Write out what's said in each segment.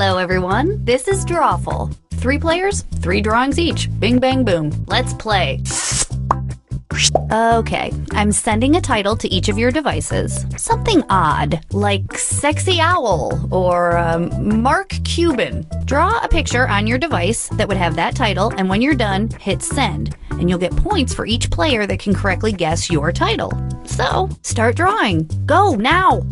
Hello everyone, this is Drawful. 3 players, 3 drawings each. Bing bang boom. Let's play. Okay, I'm sending a title to each of your devices. Something odd, like Sexy Owl or Mark Cuban. Draw a picture on your device that would have that title, and when you're done, hit send. And you'll get points for each player that can correctly guess your title. So, start drawing. Go, now!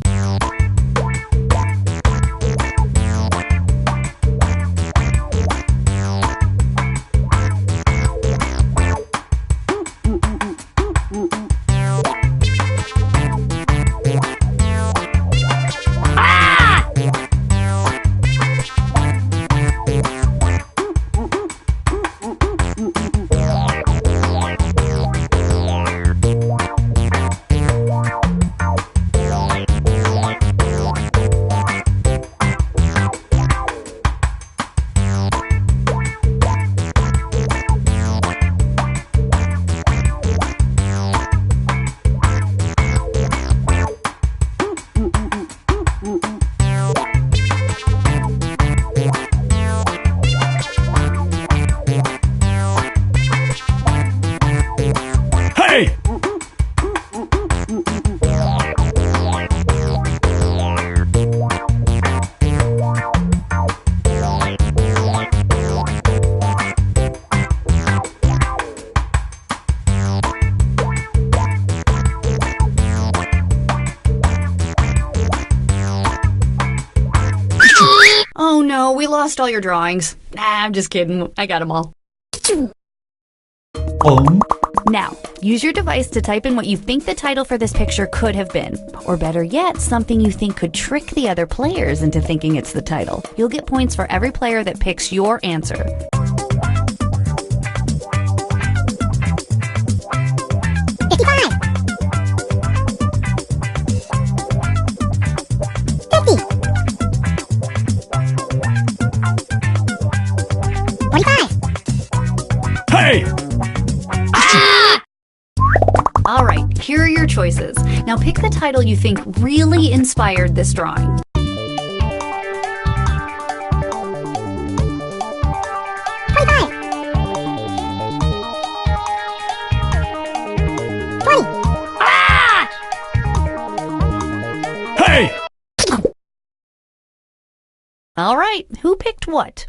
Oh no, we lost all your drawings. Nah, I'm just kidding. I got them all. Now, use your device to type in what you think the title for this picture could have been. Or better yet, something you think could trick the other players into thinking it's the title. You'll get points for every player that picks your answer. Alright, here are your choices. Now pick the title you think really inspired this drawing. Hey! Alright, who picked what?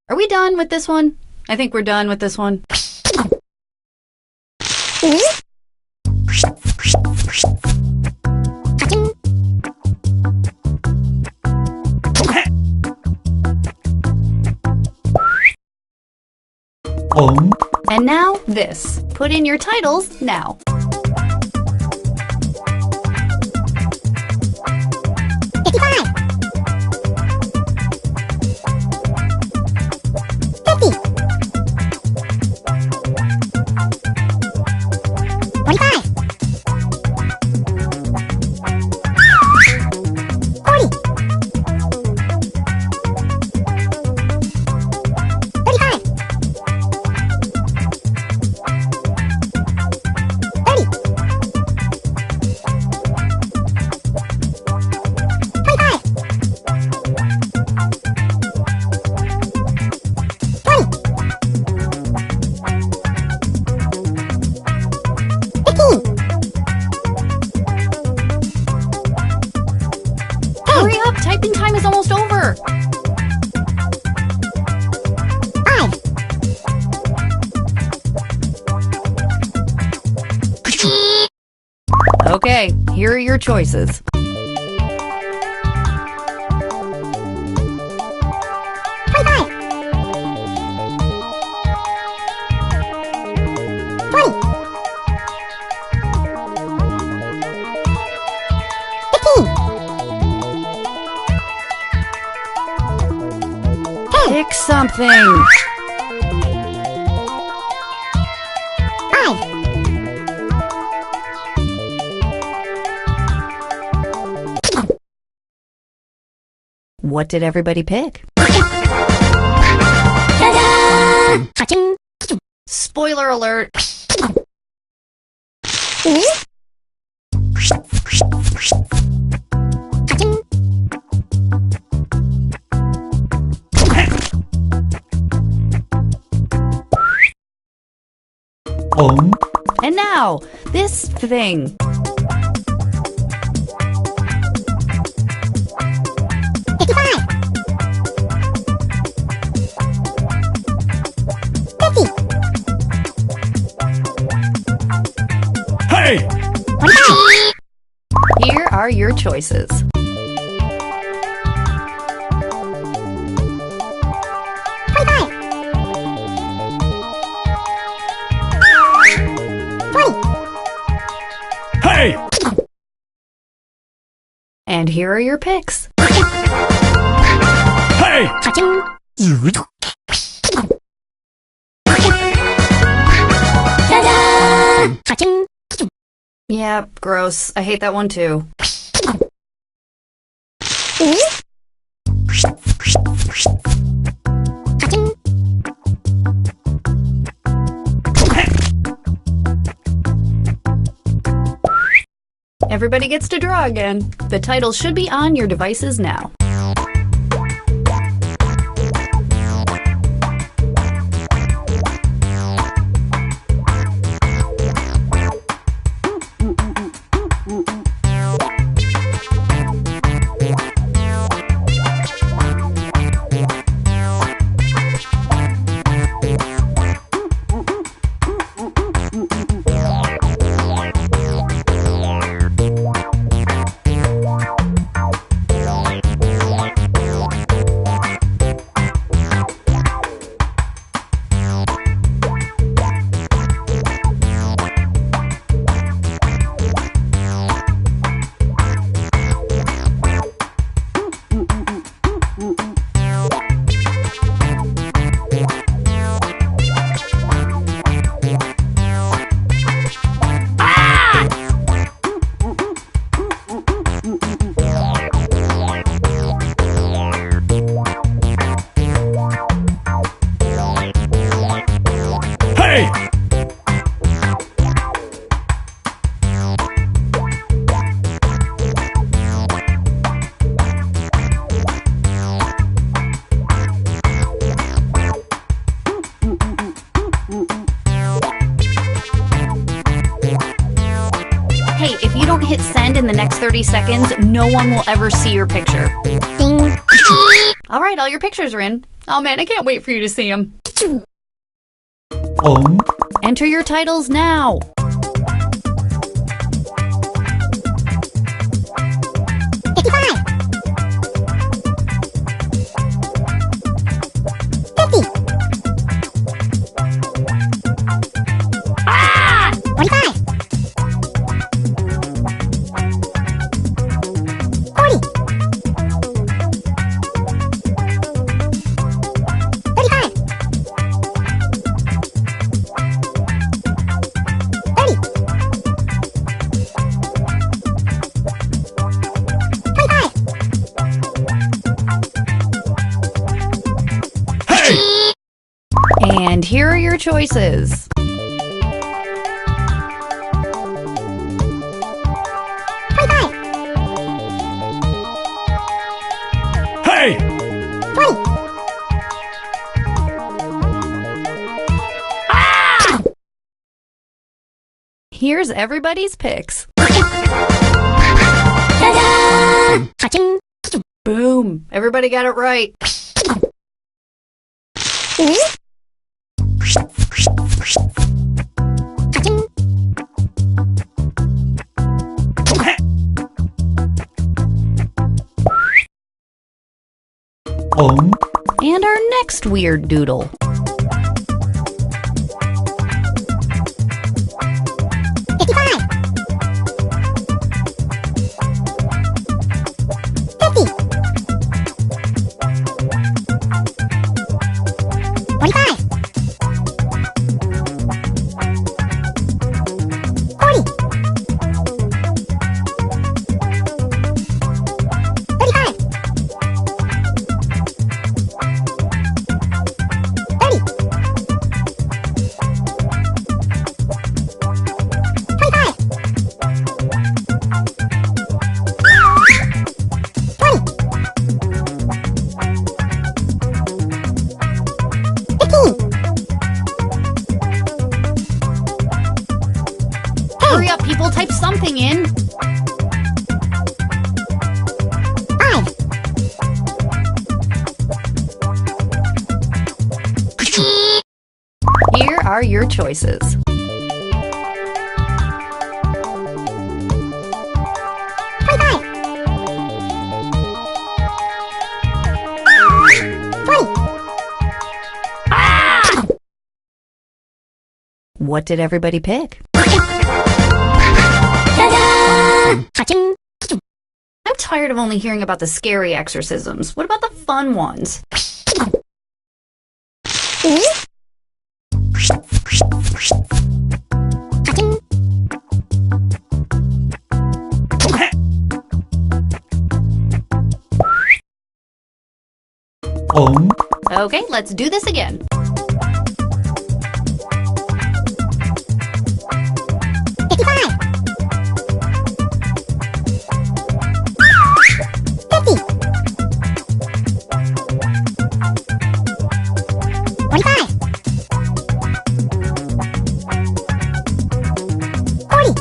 Are we done with this one? I think we're done with this one. And now this. Put in your titles now. Hurry up! Typing time is almost over! Okay, here are your choices. Pick something! What did everybody pick? Spoiler alert! And now, this thing. Hey! Here are your choices. Hey! And here are your picks. Hey! Yeah, gross. I hate that one too. Everybody gets to draw again. The title should be on your devices now. Hey, if you don't hit send in the next 30 seconds, no one will ever see your picture. Ding. All right, all your pictures are in. Oh man, I can't wait for you to see them. Enter your titles now. And here are your choices. Hey! Here's everybody's picks. Boom! Everybody got it right. And our next weird doodle. people type something in. 5. Here are your choices. 25. 20. What did everybody pick? I'm tired of only hearing about the scary exorcisms. What about the fun ones? Okay, let's do this again. 55. 50. 45. 40.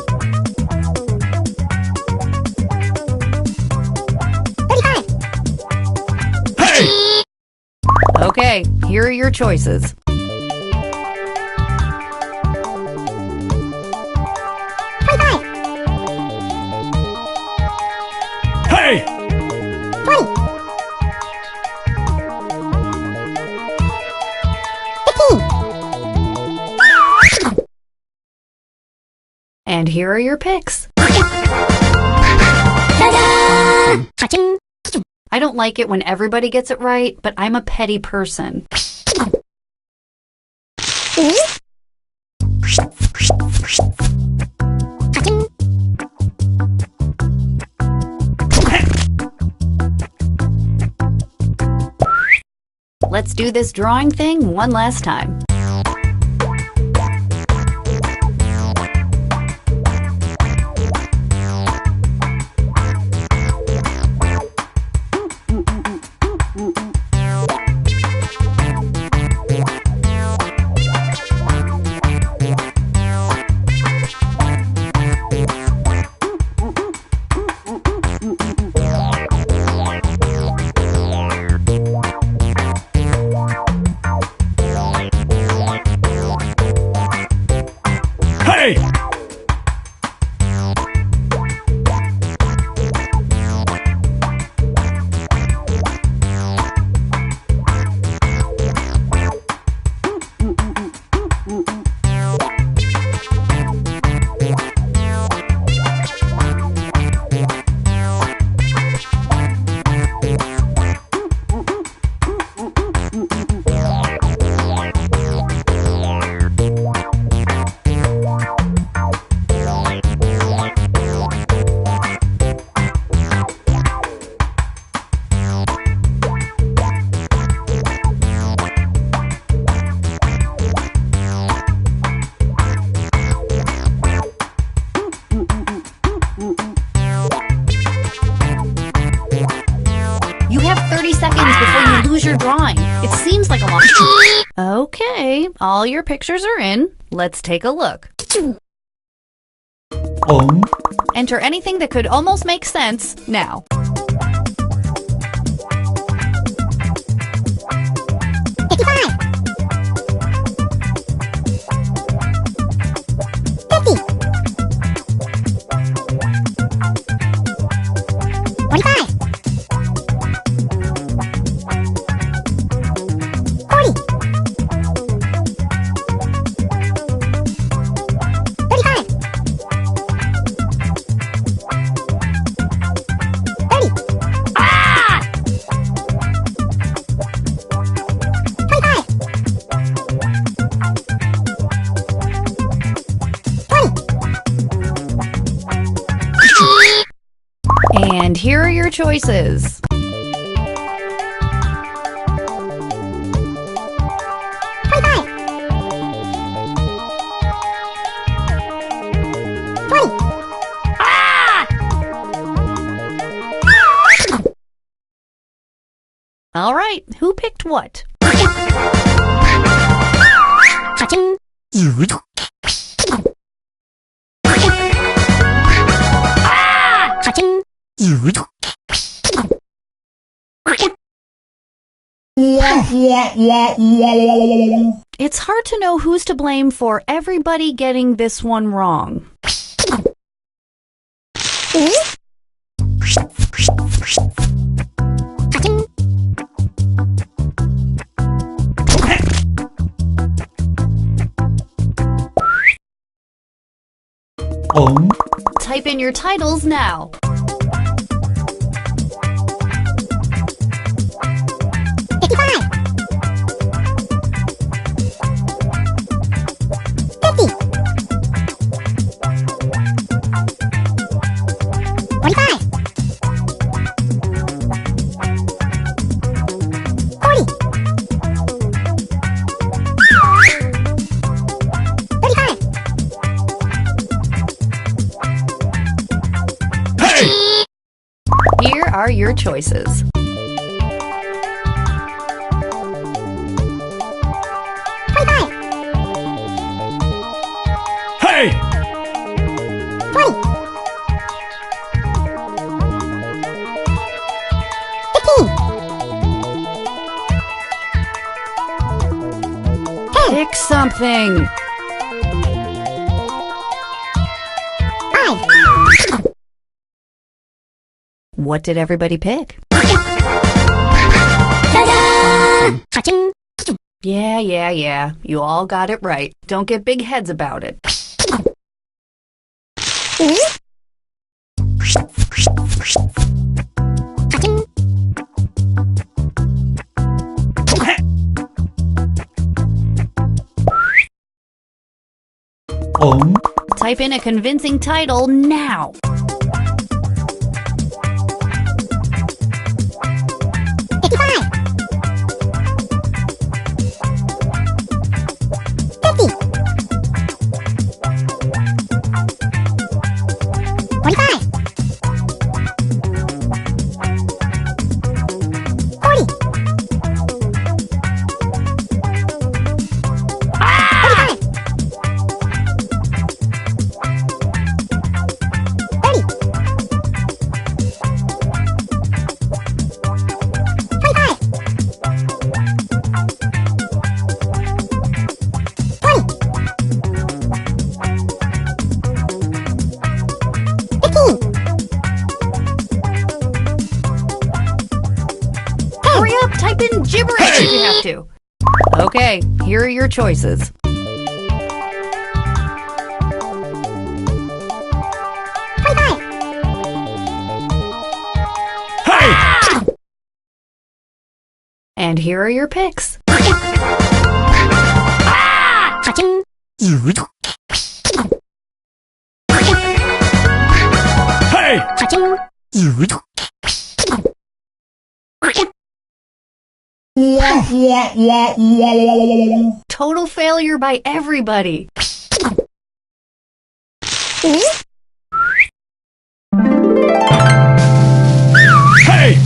35. Okay, here are your choices. 25. Hey! 20. 15. And here are your picks. I don't like it when everybody gets it right, but I'm a petty person. Let's do this drawing thing one last time. Hey! You have 30 seconds before you lose your drawing. It seems like a long time. Okay, all your pictures are in. Let's take a look. Enter anything that could almost make sense now. 55. 50. 45. 40. 35. 30. 25. 20. And here are your choices. 25. 20. All right, who picked what? It's hard to know who's to blame for everybody getting this one wrong. Type in your titles now. Here are your choices. Hey! 20. 15. Pick something. 5. What did everybody pick? Yeah. You all got it right. Don't get big heads about it. Type in a convincing title now. 55. 50. 45. 40. 45. 30. 25. 20. 15. Hurry up, type in gibberish if you have to. Okay, here are your choices. 25. Hey! And here are your picks. Hey! Total failure by everybody. Hey!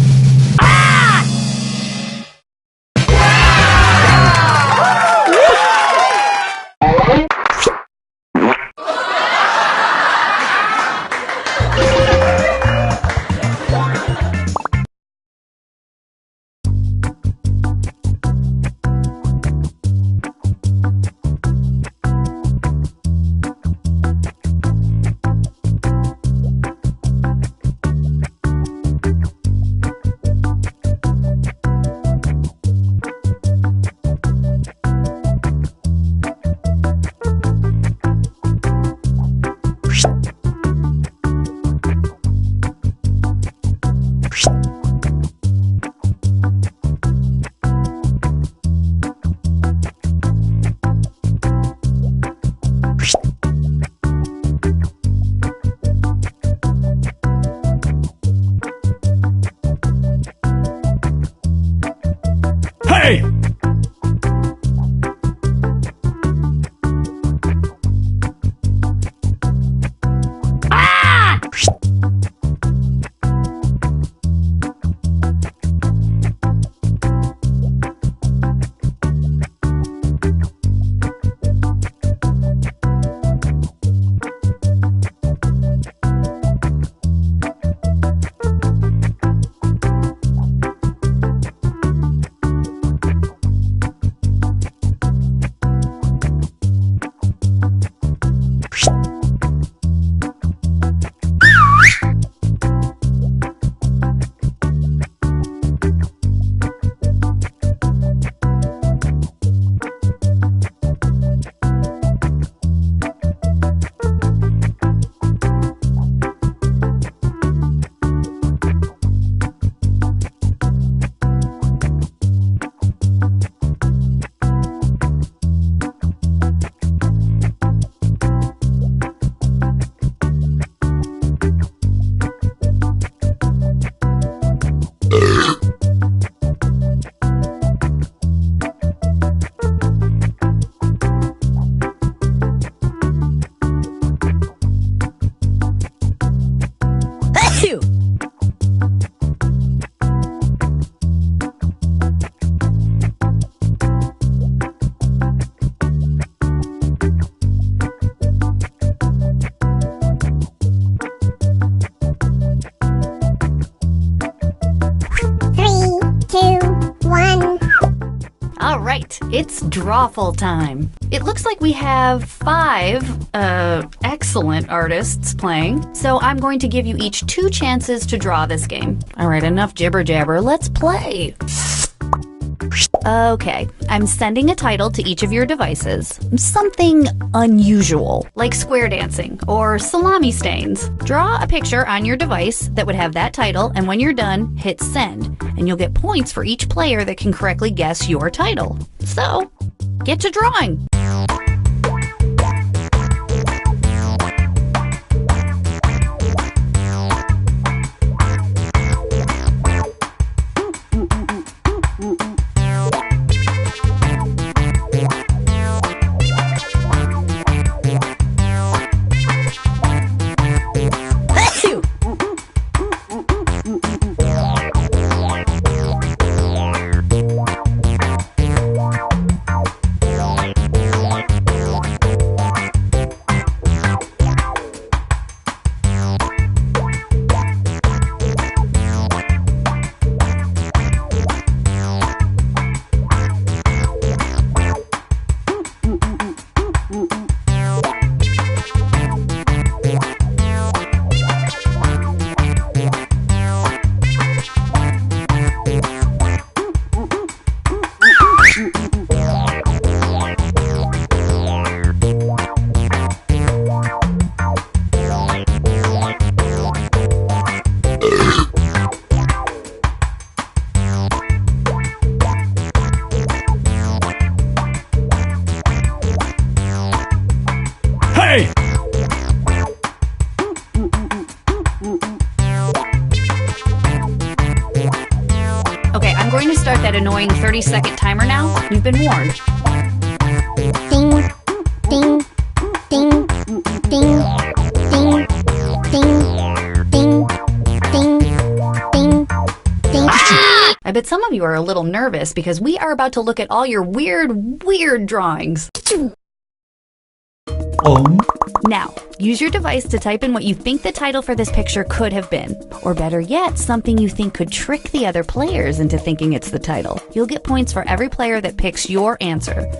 right, it's drawful time. It looks like we have 5 excellent artists playing, so I'm going to give you each 2 chances to draw this game. All right, enough jibber jabber, let's play. Okay, I'm sending a title to each of your devices. Something unusual, like square dancing or salami stains. Draw a picture on your device that would have that title, and when you're done, hit send, and you'll get points for each player that can correctly guess your title. So, get to drawing! Hey! Okay, I'm going to start that annoying 30-second timer now. You've been warned. Ding, ding, ding, ding, ding, ding, ding, ding, ding, ding. I bet some of you are a little nervous because we are about to look at all your weird drawings. Now, use your device to type in what you think the title for this picture could have been. Or better yet, something you think could trick the other players into thinking it's the title. You'll get points for every player that picks your answer.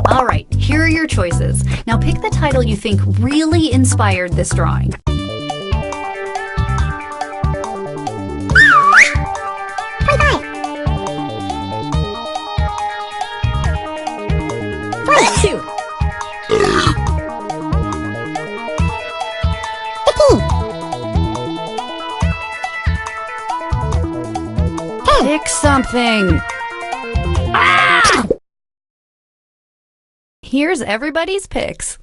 All right, here are your choices. Now pick the title you think really inspired this drawing. Pick something. Here's everybody's picks.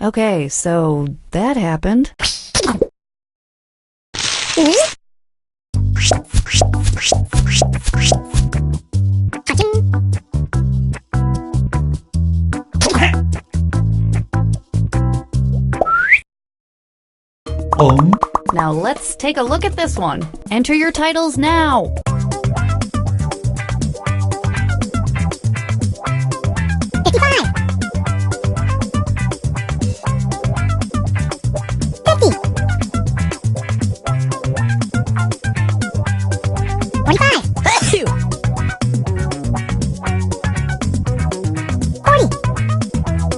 Okay, so that happened. Now let's take a look at this one. Enter your titles now.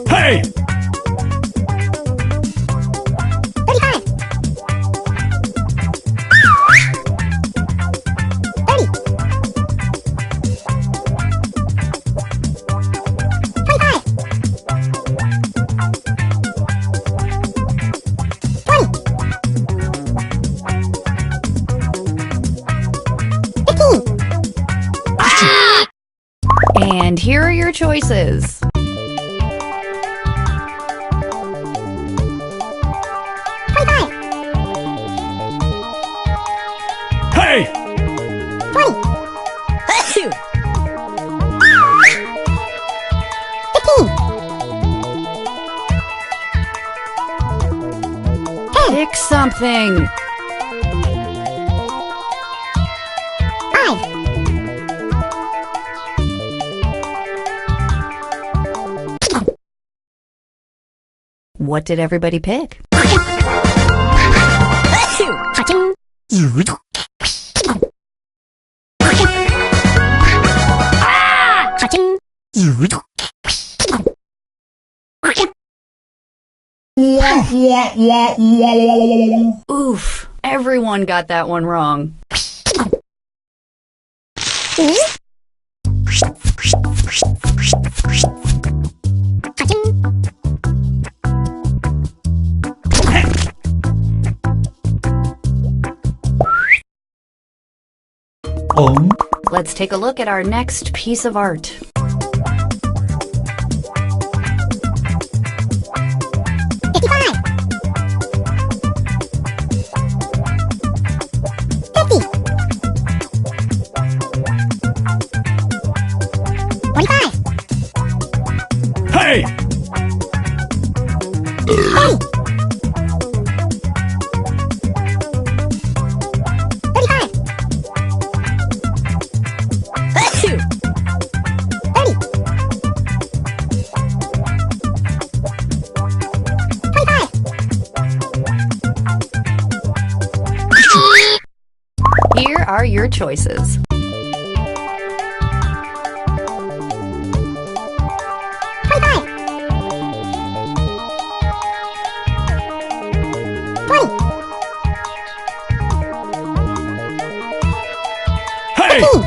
Hey! And here are your choices. Hey! 20. 15. Pick something. 5. What did everybody pick? Cha-ching. Cha-ching. Oof, everyone got that one wrong. Let's take a look at our next piece of art. 55. 50. 45. Hey! 40. 35. 30. 25. Here are your choices. 25. 20. Hey! 10.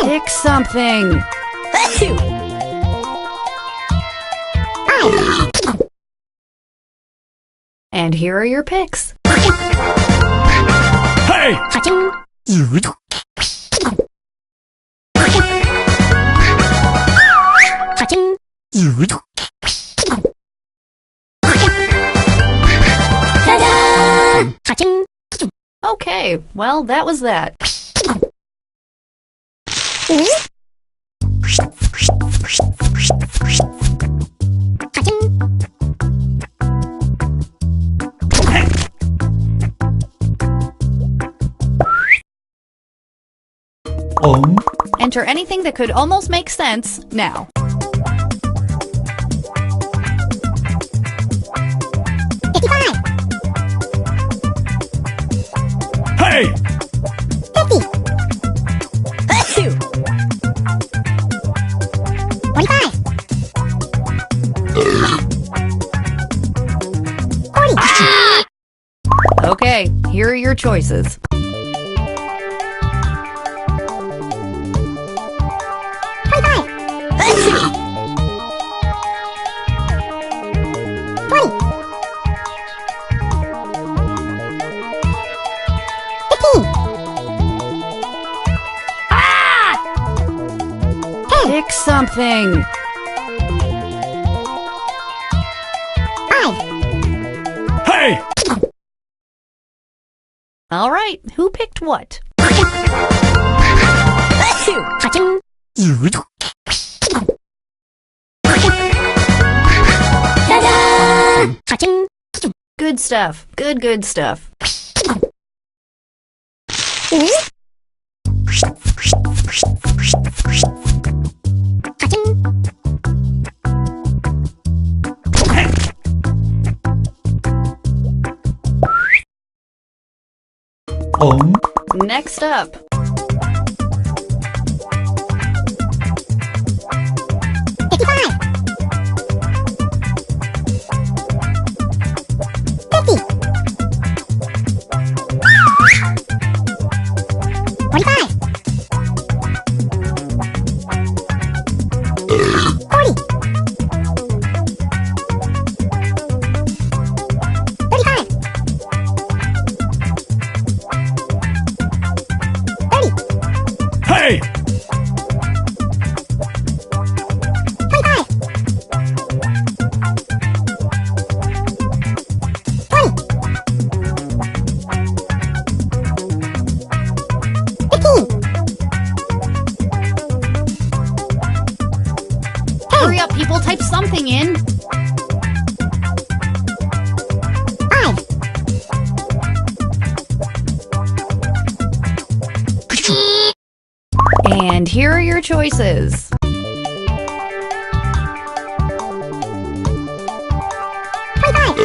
Pick something. 5. And here are your picks. Hey! Cha-ching. Cha-ching. Ta-da! Cha-ching. Okay, well, that was that. Cha-ching. Enter anything that could almost make sense now. 55. Hey! 50. 45. 40. Okay, here are your choices. 25. 20. 15. 10. Pick something. 5. Hey! All right, who picked what? Cha-ching. Ta-da! Cha-ching. Good stuff. Good stuff. Cha-ching. Next up. 55. 50. 45. 40. 35. Hurry up, people, type something in. 5. And here are your choices. 25.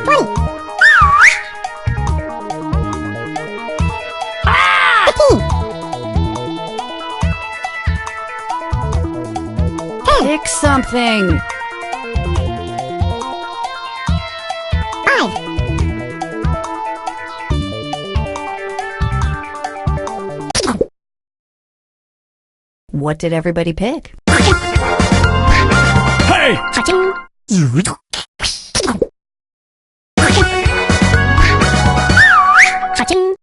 20. 15. 10. Pick something. 5. What did everybody pick? Hey! Cha-ching. Cha-ching. Cha-ching.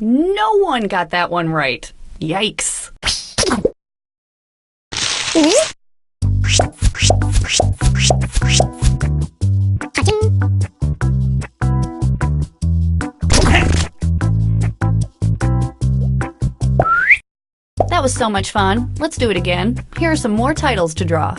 No one got that one right. Yikes. Cha-ching. That was so much fun. Let's do it again. Here are some more titles to draw.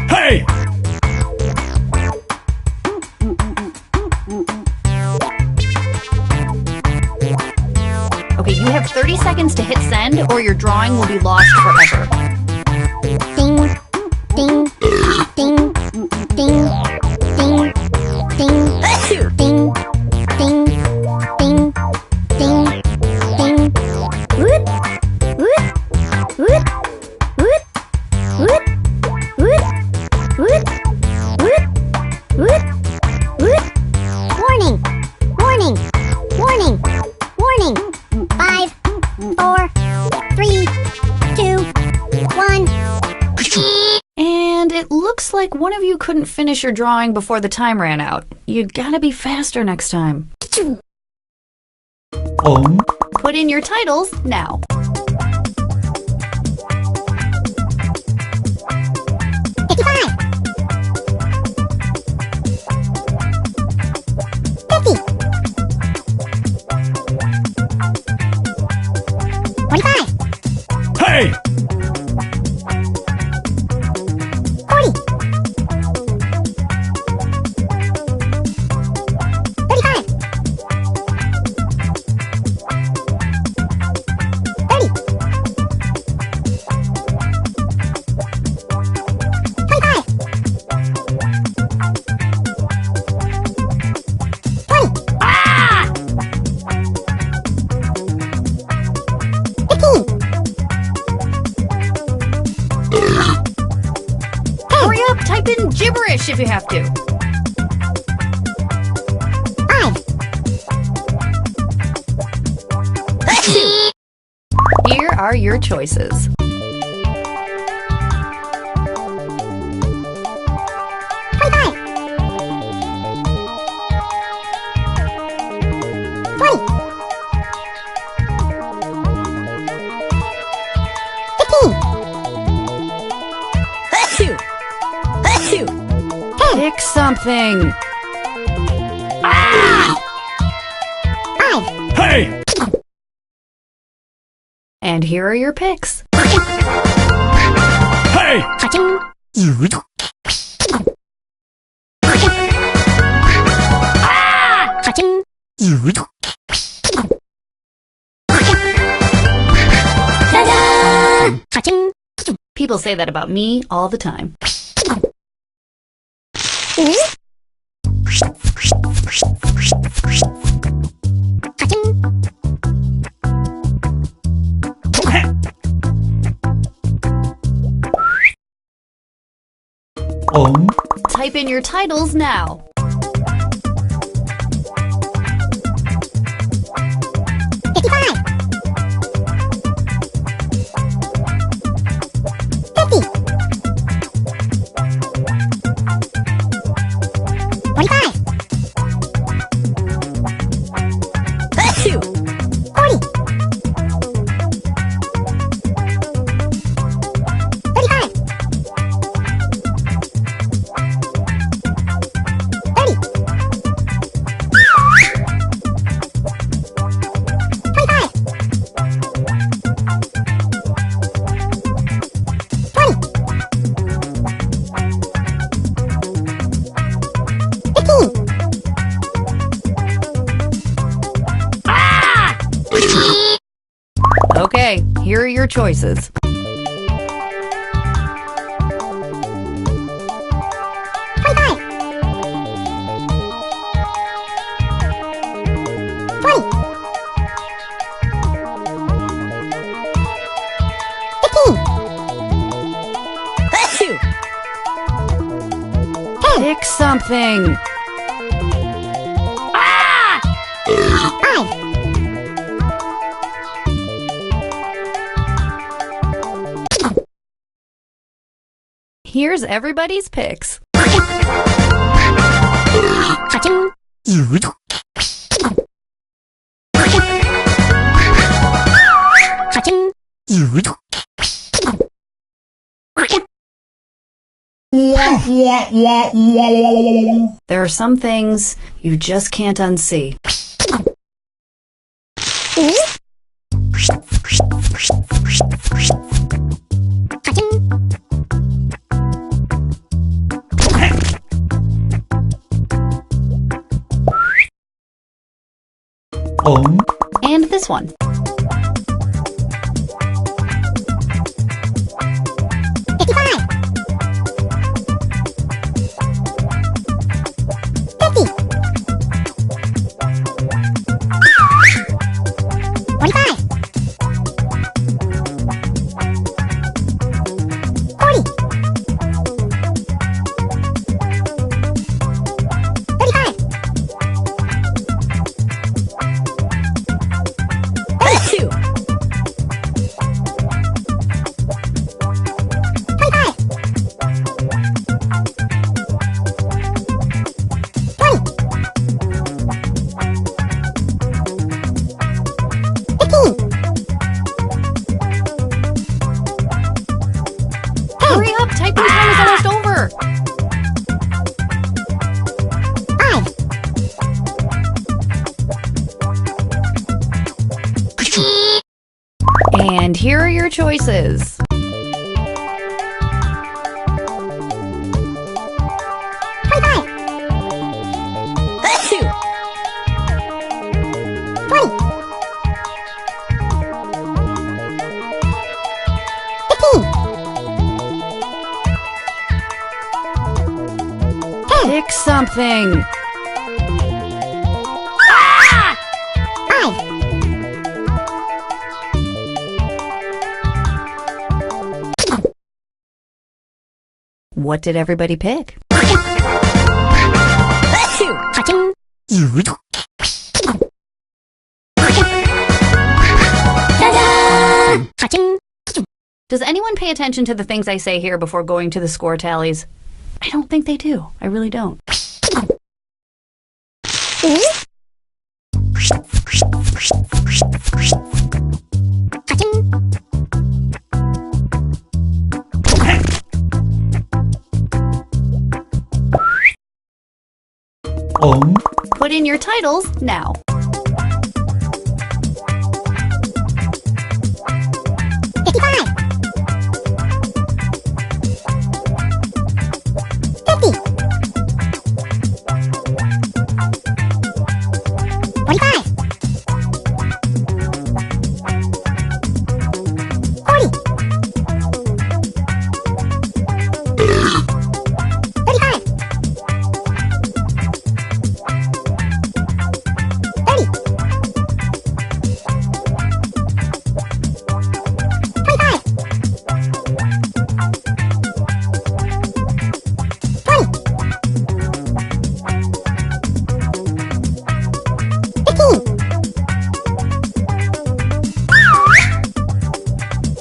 Hey! Okay, you have 30 seconds to hit send or your drawing will be lost forever. Ding. Ding. Ding. Ding. Ding. Ding. Ding. Ding. Ding. Ding. Ding. Woot. Woot. Woot. Woot. Woot. Woot. Woot. Woot. Woot. Woot. Warning. Warning. Warning. Warning. 5, 4, 3, 2, 1. And it looks like one of you couldn't finish your drawing before the time ran out. You gotta be faster next time. Put in your titles now. 55. 50. 45. Hey! 40. 35. 30. 25. 20. 15. Hurry up, type in gibberish if you have to. 5. Here are your choices. 25. 20. Pick something. 5, Hey! And here are your picks. Hey! Ka-ching. Ka-ching. Ta-da! Ka-ching. People say that about me all the time. Ka-ching. Type in your titles now. 55, 50, 45, 40, 35, 30, 25, 20, 15. Okay, here are your choices. 25, 20, 15, Pick something. 5, Here's everybody's picks. Ka-ching. Ka-ching. There are some things you just can't unsee. Ka-ching. And this one. 55, 50, 45, 40, 35, 32, 25, 20, 15. Hurry up, typing time is almost over. 5, And here are your choices. 25, 20, 15, 10, Pick something. 5, What did everybody pick? Ka-ching. Ta-da! Ka-ching. Does anyone pay attention to the things I say here before going to the score tallies? I don't think they do. I really don't. Ka-ching. Put in your titles now.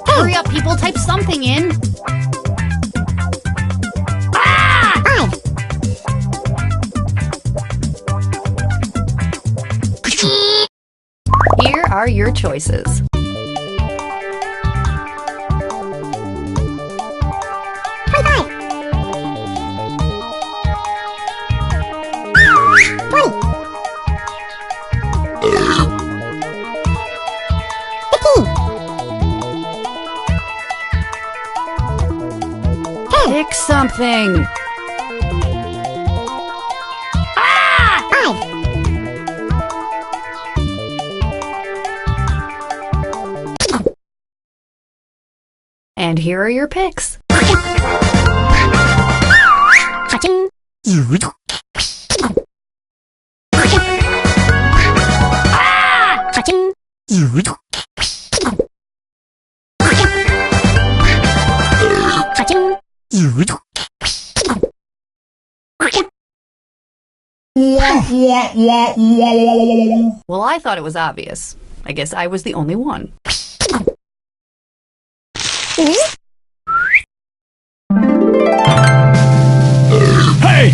Hurry up, people, type something in. Here are your choices. Pick something. And here are your picks. Well, I thought it was obvious. I guess I was the only one. Hey!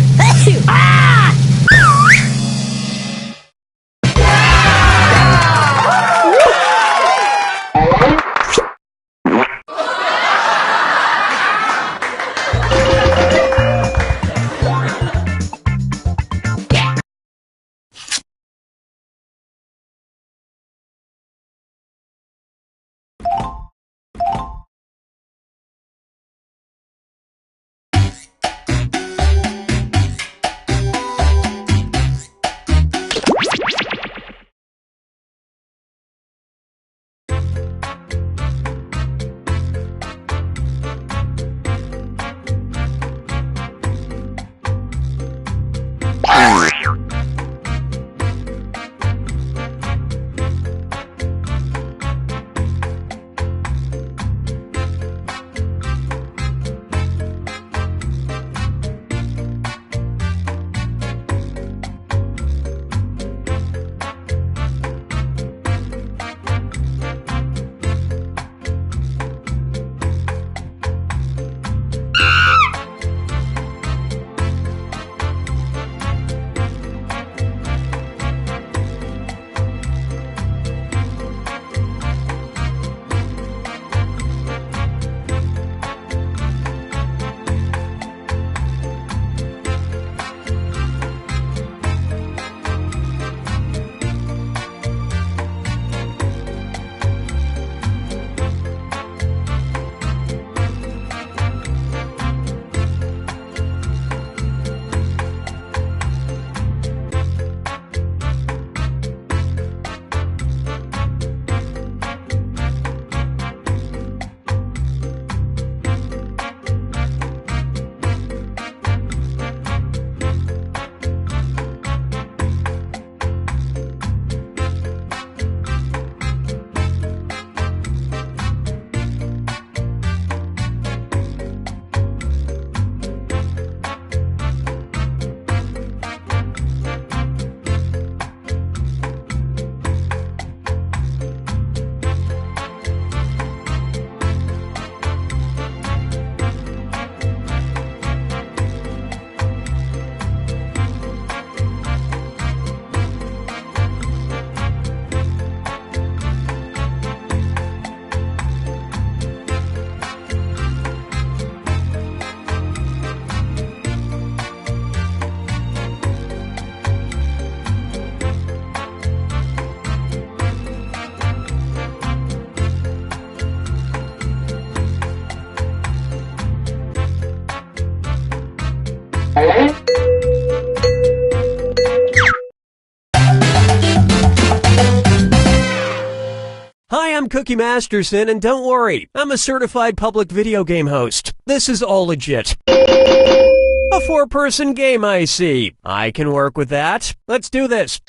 I'm Cookie Masterson, and don't worry, I'm a certified public video game host. This is all legit. A 4-person game, I see. I can work with that. Let's do this.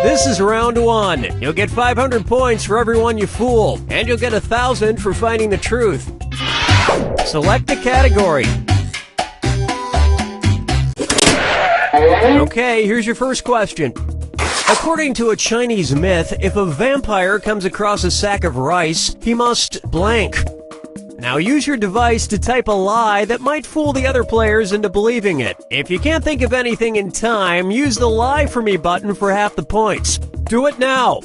This is round 1. You'll get 500 points for everyone you fool, and you'll get 1,000 for finding the truth. Select a category. Okay, here's your first question. According to a Chinese myth, if a vampire comes across a sack of rice, he must blank. Now use your device to type a lie that might fool the other players into believing it. If you can't think of anything in time, use the Lie For Me button for half the points. Do it now!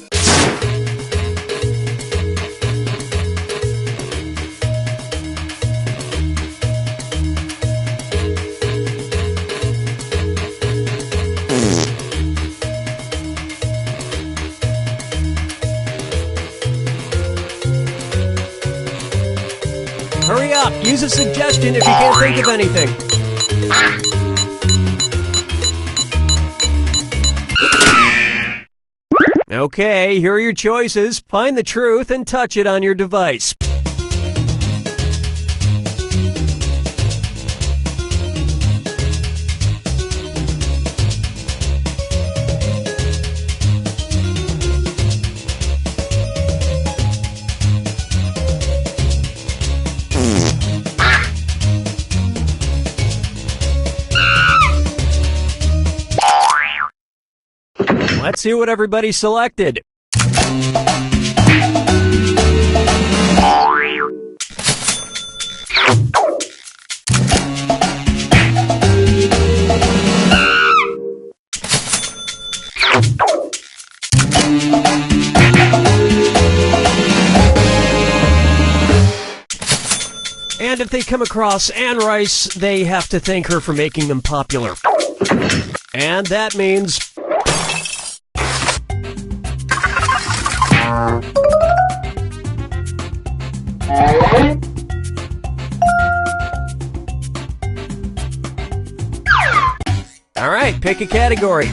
Hurry up! Use a suggestion if you can't think of anything. Okay, here are your choices. Find the truth and touch it on your device. Let's see what everybody selected. And if they come across Anne Rice, they have to thank her for making them popular. And that means... All right, pick a category.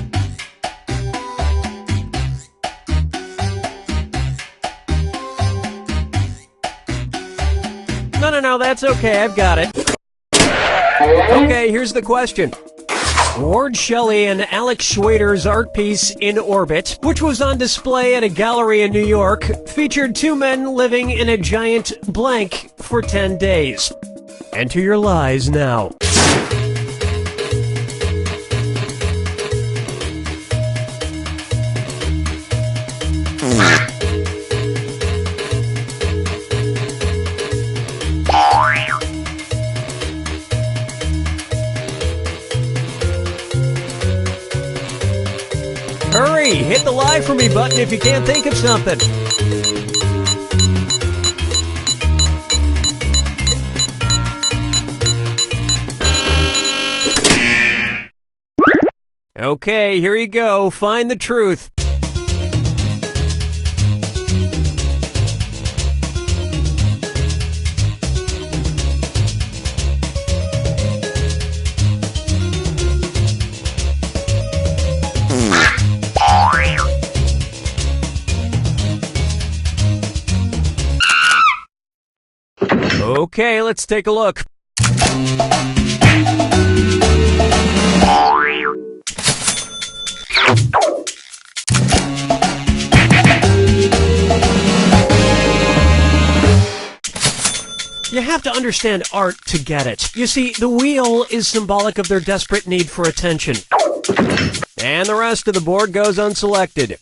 No, that's okay, I've got it. Okay, here's the question. Ward Shelley and Alex Schwader's art piece In Orbit, which was on display at a gallery in New York, featured 2 men living in a giant blank for 10 days. Enter your lies now. Hurry! Hit the Lie For Me button if you can't think of something. Okay, here you go. Find the truth. Okay, let's take a look. You have to understand art to get it. You see, the wheel is symbolic of their desperate need for attention. And the rest of the board goes unselected.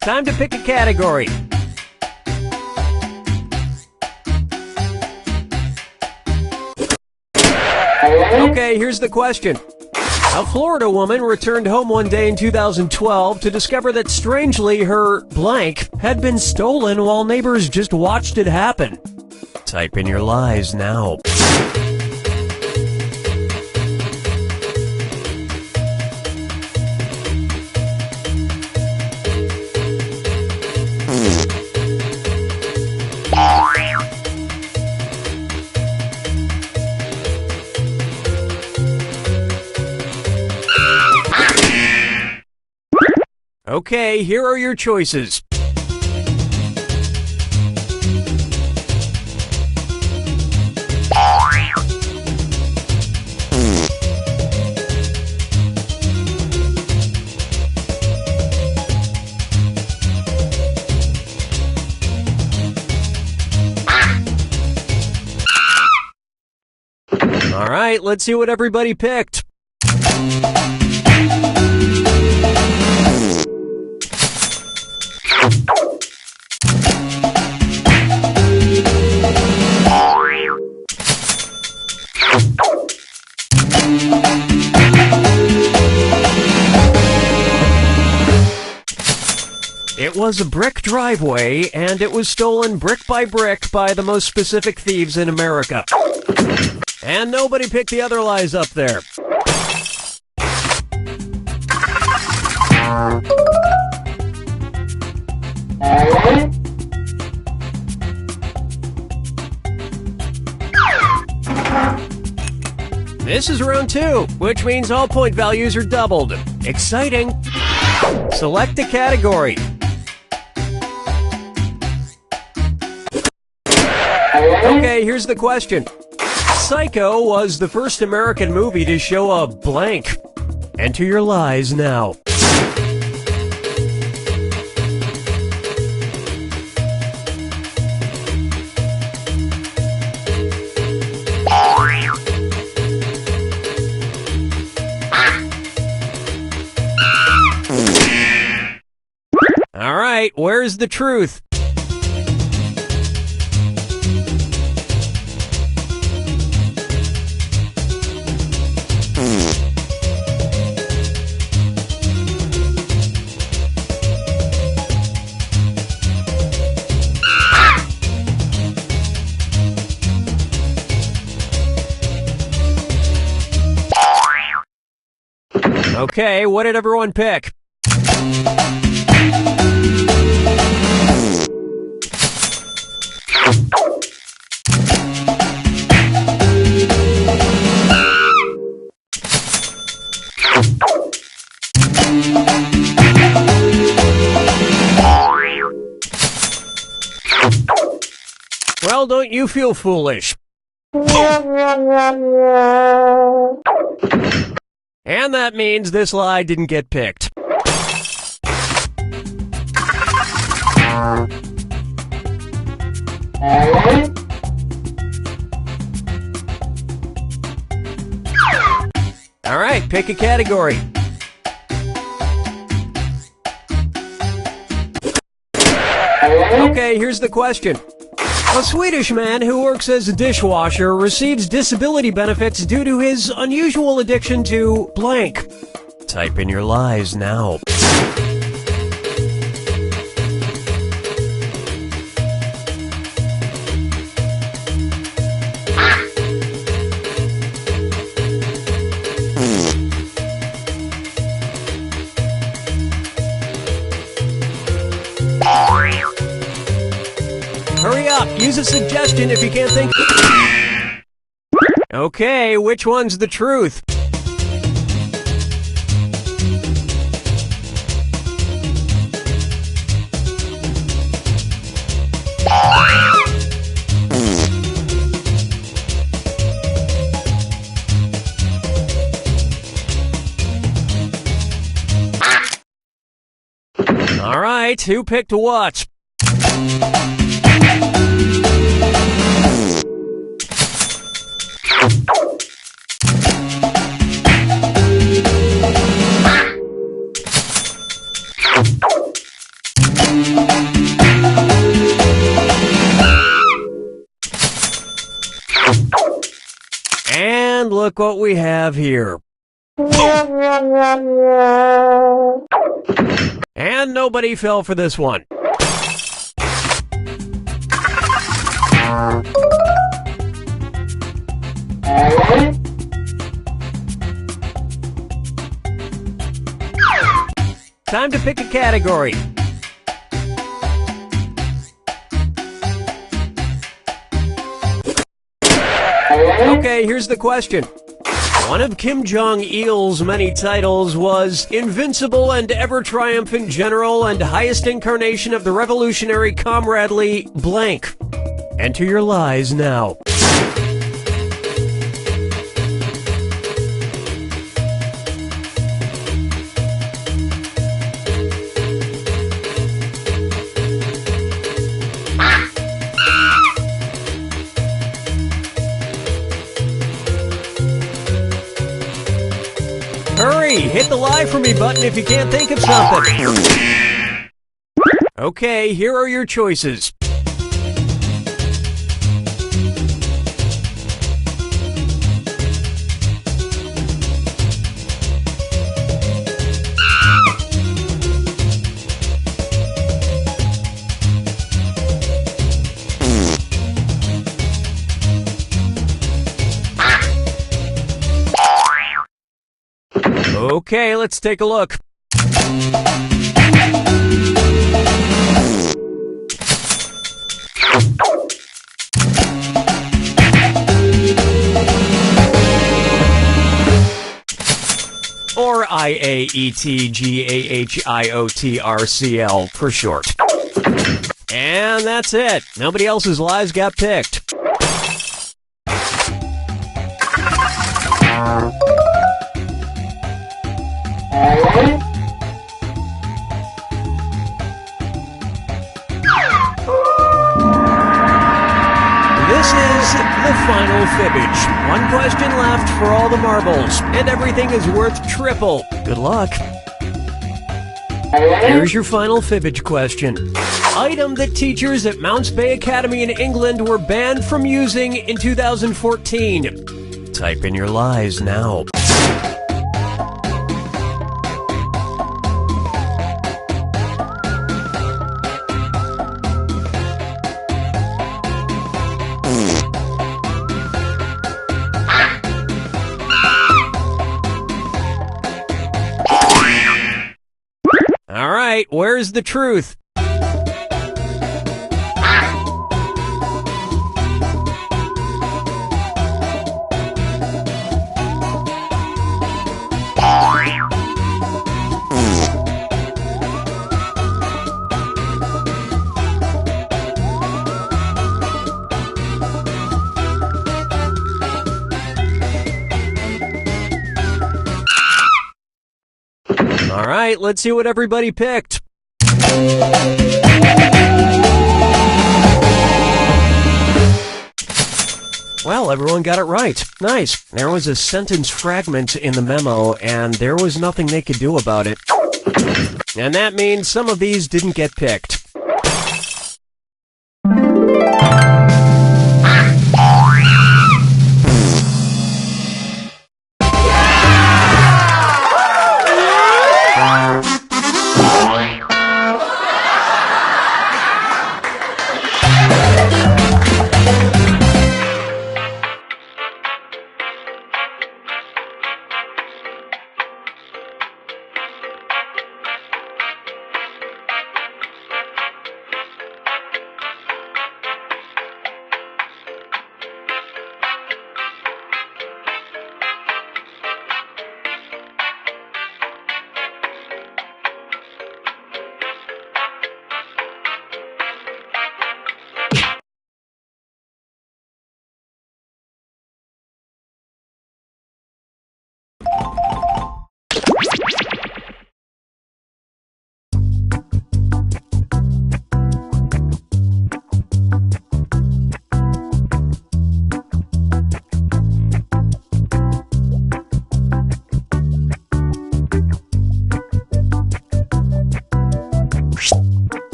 Time to pick a category. Okay, here's the question. A Florida woman returned home one day in 2012 to discover that strangely her blank had been stolen while neighbors just watched it happen. Type in your lies now. Okay, here are your choices. All right, let's see what everybody picked. It was a brick driveway, and it was stolen brick by the most specific thieves in America. And nobody picked the other lies up there. This is round 2, which means all point values are doubled. Exciting! Select a category. Okay, here's the question. Psycho was the first American movie to show a blank. Enter your lies now. All right, where's the truth? Okay, what did everyone pick? Well, don't you feel foolish? And that means this lie didn't get picked. All right, pick a category. Okay, here's the question. A Swedish man who works as a dishwasher receives disability benefits due to his unusual addiction to blank. Type in your lies now. Hurry up, use a suggestion if you can't think. Okay, which one's the truth? All right, who picked what? And look what we have here. And nobody fell for this one. Time to pick a category. Okay, here's the question. One of Kim Jong-il's many titles was Invincible and Ever-Triumphant General and Highest Incarnation of the Revolutionary Comradely blank. Enter your lies now. Hurry! Hit the lie for me button if you can't think of something. Okay, here are your choices. Okay, let's take a look. Or IAETGAHIOTRCL for short. And that's it. Nobody else's lies got picked. This is the final fibbage. One question left for all the marbles, and everything is worth triple. Good luck. Here's your final fibbage question. Item that teachers at Mounts Bay Academy in England were banned from using in 2014. Type in your lies now. All right, where's the truth? All right, let's see what everybody picked. Well, everyone got it right. Nice. There was a sentence fragment in the memo, and there was nothing they could do about it. And that means some of these didn't get picked.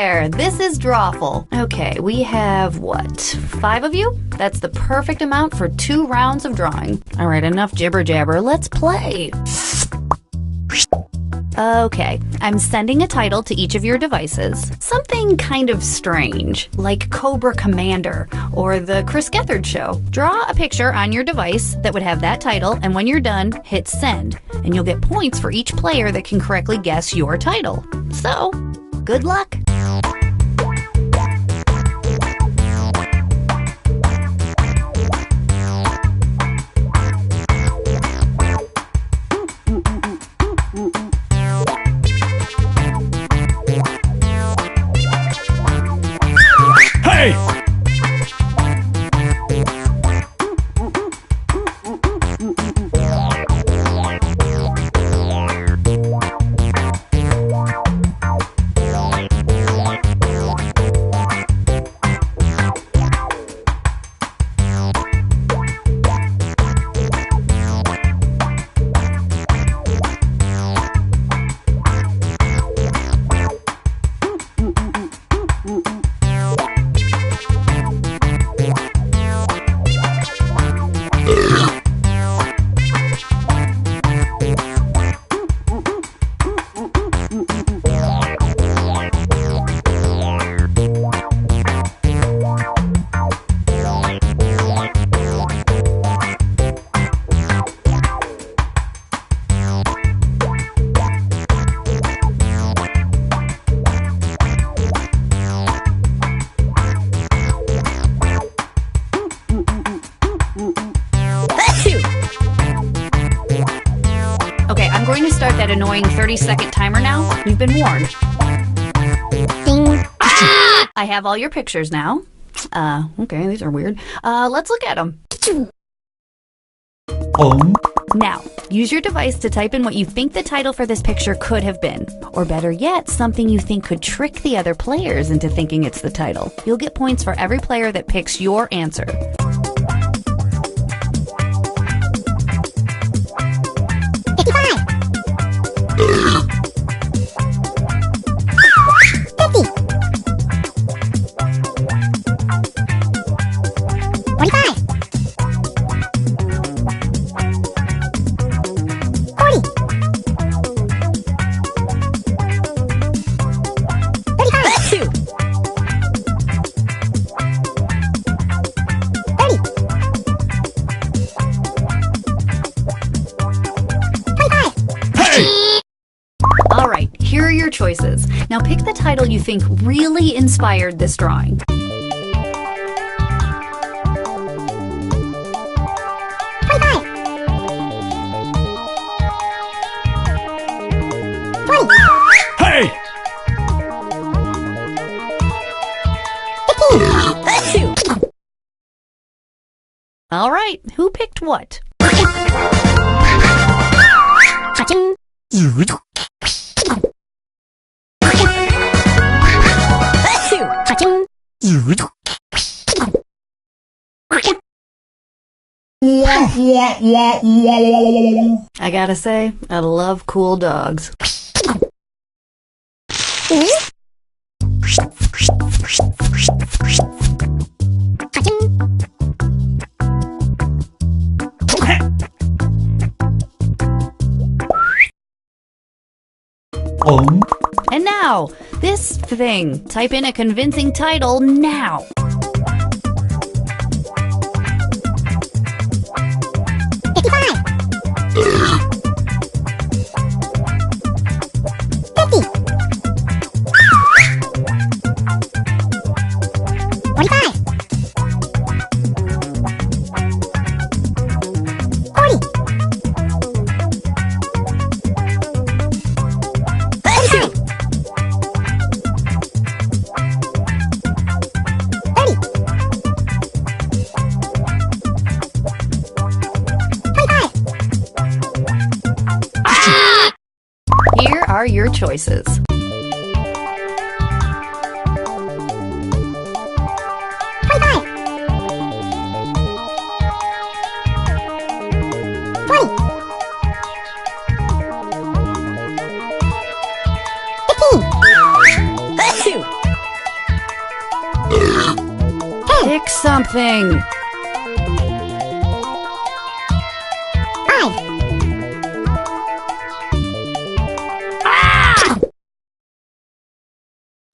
there. This is Drawful. Okay, we have what? 5 of you? That's the perfect amount for 2 rounds of drawing. All right, enough jibber jabber. Let's play. Okay, I'm sending a title to each of your devices. Something kind of strange, like Cobra Commander or The Chris Gethard Show. Draw a picture on your device that would have that title, and when you're done, hit send. And you'll get points for each player that can correctly guess your title. So, good luck. Hey! Okay, I'm going to start that annoying 30-second timer now. You've been warned. Ding. I have all your pictures now. Okay, these are weird. Let's look at them. Now, use your device to type in what you think the title for this picture could have been. Or better yet, something you think could trick the other players into thinking it's the title. You'll get points for every player that picks your answer. 55. 50. 45. 40. 35. 30. 25. Hey! All right, here are your choices. Now pick the title you think really inspired this drawing. 25. 20. Hey! 15. All right, who picked what? Cha-ching. Cha-ching. I gotta say, I love cool dogs. Cha-ching. And now, this thing. Type in a convincing title now. 55. 50. 45. 40. 32. 30. 25. Here are your choices. 25. 20. 15. Pick something. 5,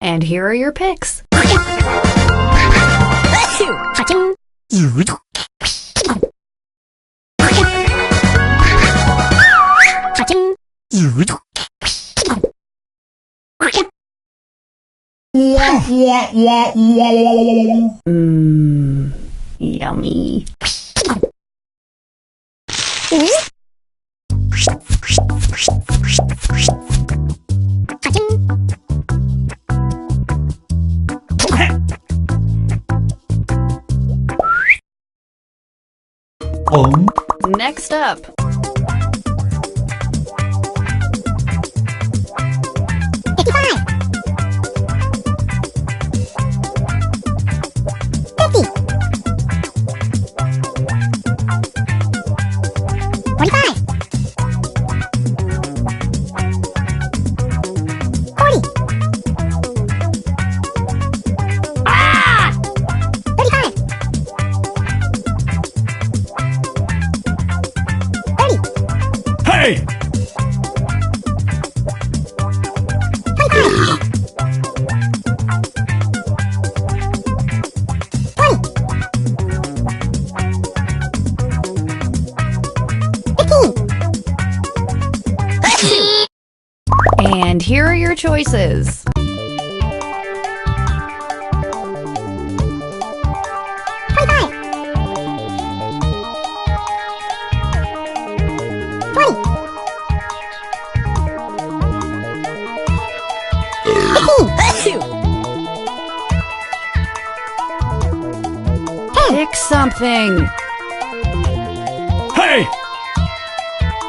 And here are your picks. Cha-ching. Cha-ching. Yummy. Cha-ching. Next up. 55, 50, 45, 40, 35, 30, Hey! 25, 20, 15. And here are your choices. 25, 20, 15, Pick something. Hey!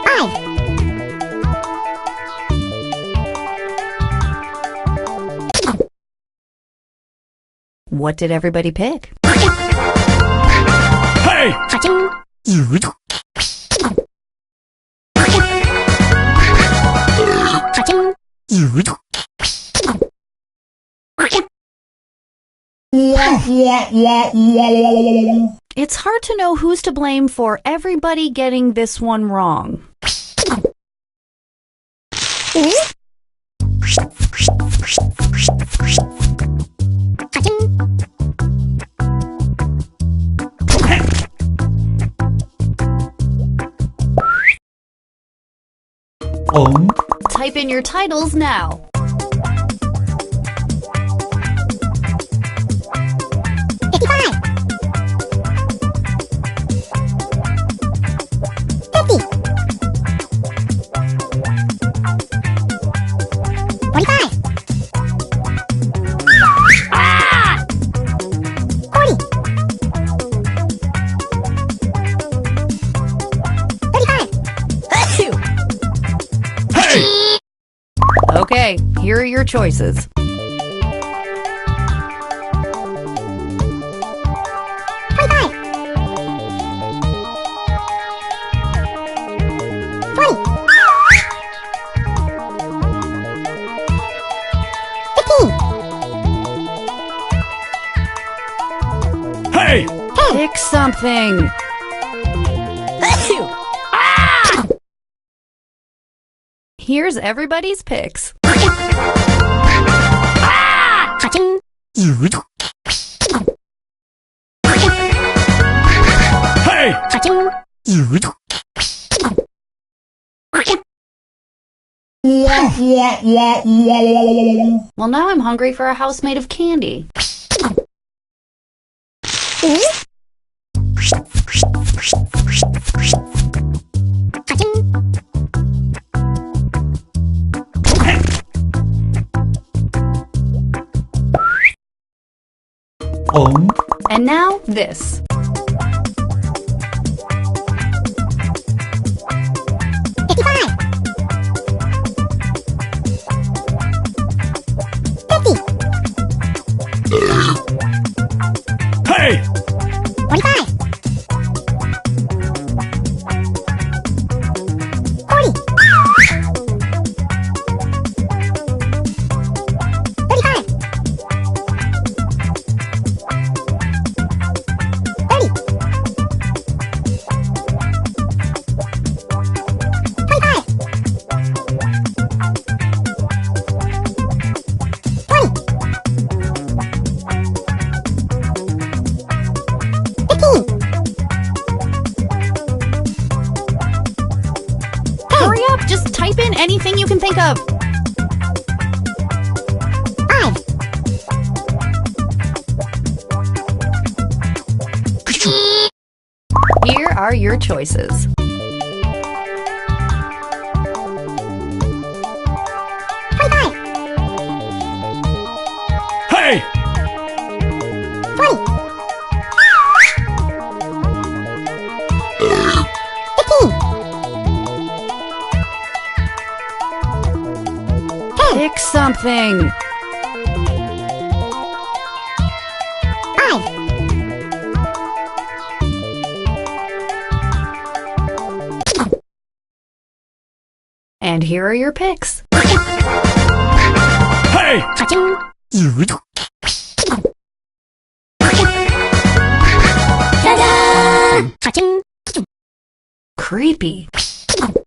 5, What did everybody pick? Hey! cha-ching. Cha-ching. It's hard to know who's to blame for everybody getting this one wrong. Cha-ching. Type in your titles now. 55, 50, 45, 40, 35. Hey! Okay, here are your choices. 25, 20, 15, Hey! Pick something. Here's everybody's picks. cha-ching. Hey! Cha-ching. Well, now I'm hungry for a house made of candy. Cha-ching. And now this. 55, 50, Hey! 45, 40, 35, anything you can think of. 5. Here are your choices. 25. Hey! 20. 15. 10. Pick something. 5. And here are your picks. Hey! Cha-ching. Ta-da! Cha-ching. Creepy. Cha-ching.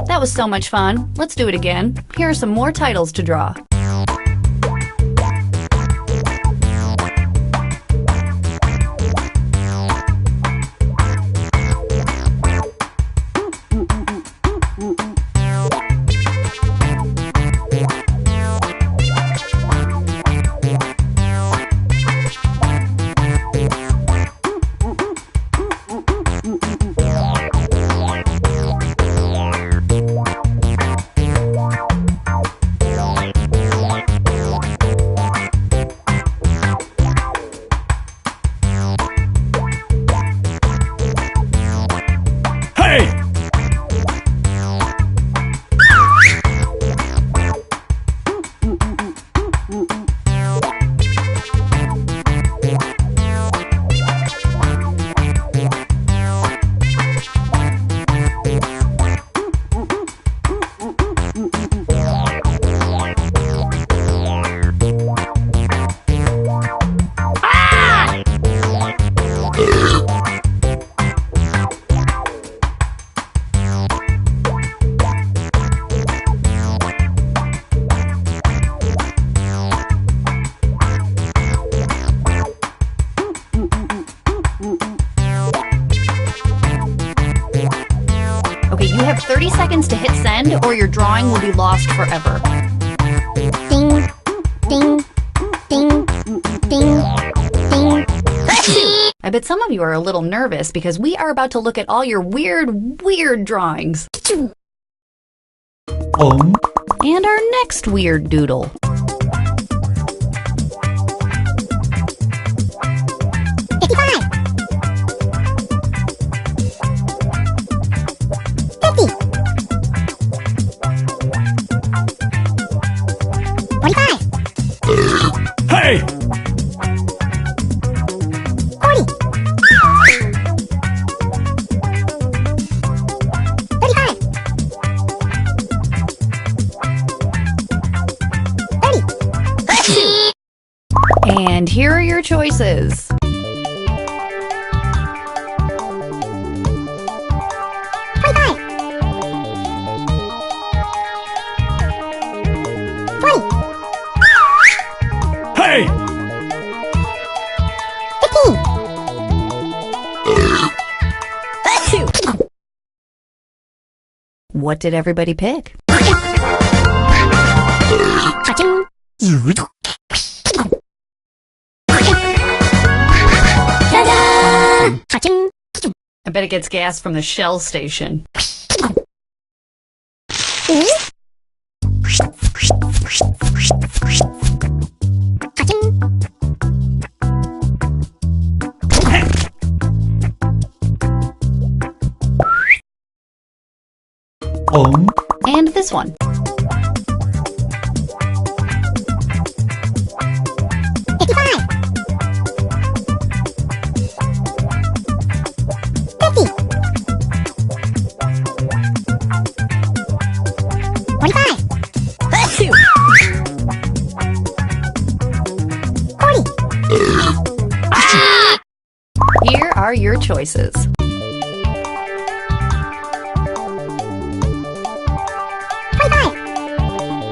That was so much fun. Let's do it again. Here are some more titles to draw. Hey! Okay, you have 30 seconds to hit send or your drawing will be lost forever. Ding. Ding. Ding. Ding. Ding. I bet some of you are a little nervous because we are about to look at all your weird drawings. And our next weird doodle. 55. 50. 45. Hey! 40. 35. 30. And here are your choices. 25. 20. Hey! 15. What did everybody pick? Cha-ching. Ta-da! Cha-ching. I bet it gets gas from the Shell station. Cha-ching. And this one. 55. 50. 45. 40. Here are your choices. 25.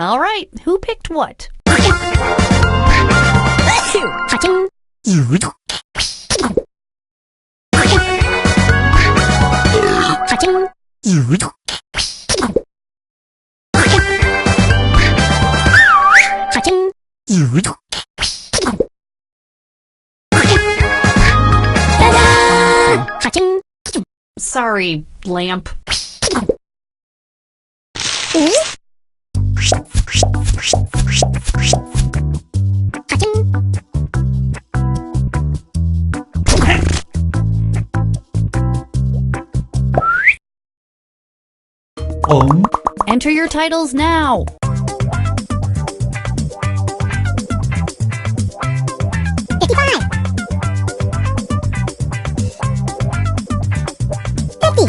All right, who picked what? Cha-ching. Cha-ching. Cha-ching. Ta-da! Cha-ching. Sorry, lamp. Cha-ching. Enter your titles now. 55. 50.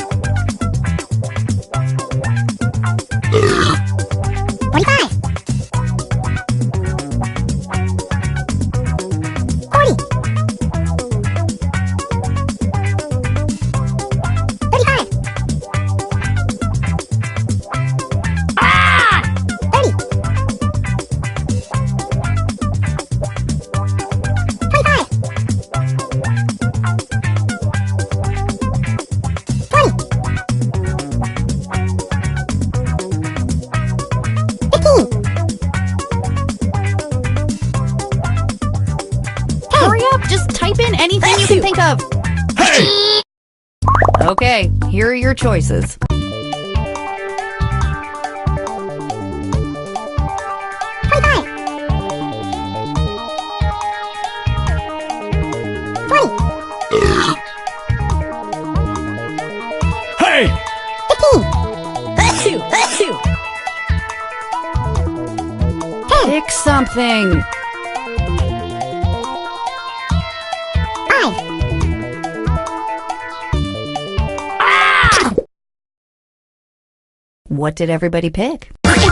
45. 40. 35. 30. 25. 20. 15. Hurry up, just type in anything you can think of. Hey! Okay, here are your choices. 25. 20. Hey! 15. Pick something. 5. What did everybody pick? Ta-da!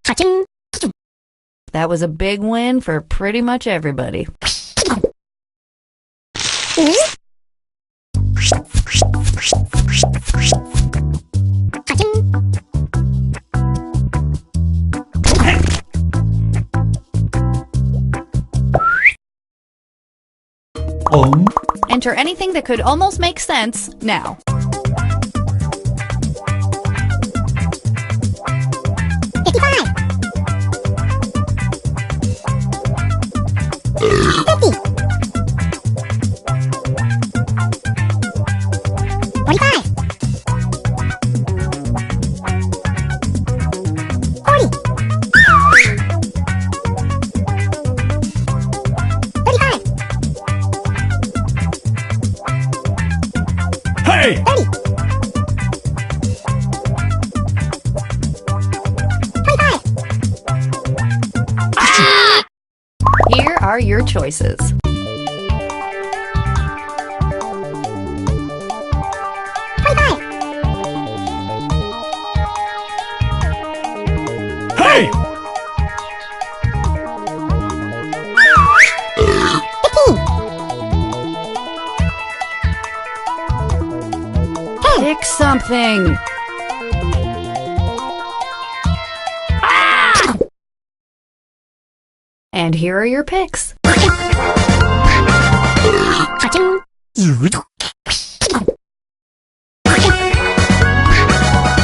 Cha-ching. That was a big win for pretty much everybody. Cha-ching. Enter anything that could almost make sense now. 55. 50. 45. 40. 35. Hey! 30. 25. Here are your choices. 25. Hey! 15. Pick something. And here are your picks. Cha-ching.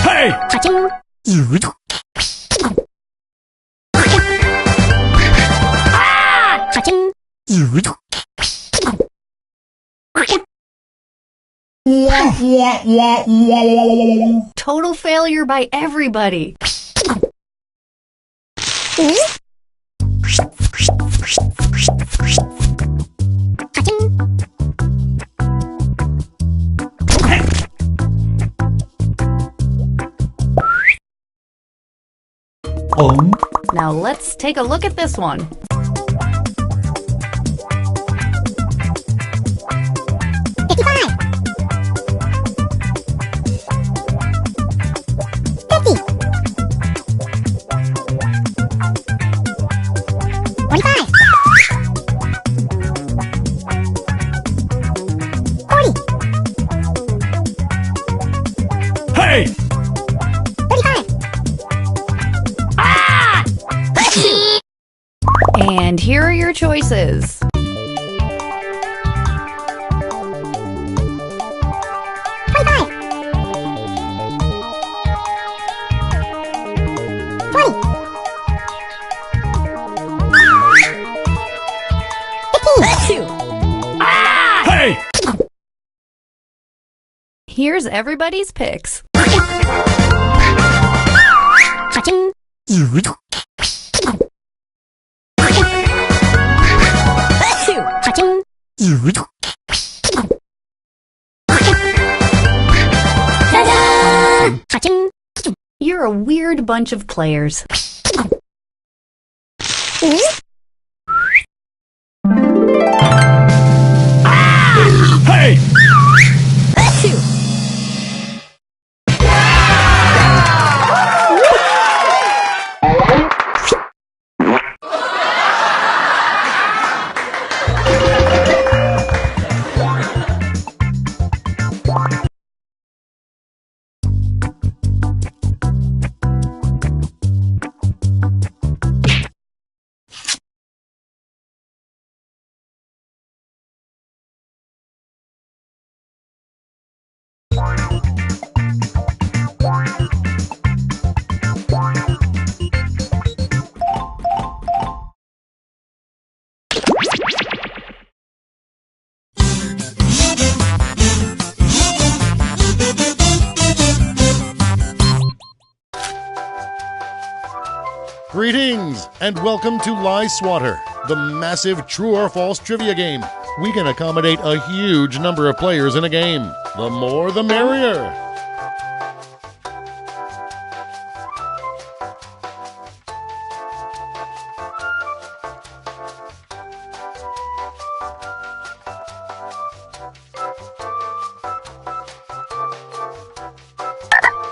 Hey! Cha-ching. Cha-ching. Total failure by everybody. Cha-ching. Now let's take a look at this one. 55. 50. 45. 40. Hey! 35. choices. 25. 20. 15. Hey! Here's everybody's picks. Cha-ching. Cha-ching. Ta-da! Cha-ching. You're a weird bunch of players. Hey! Greetings, and welcome to Lie Swatter, the massive true or false trivia game. We can accommodate a huge number of players in a game. The more, the merrier.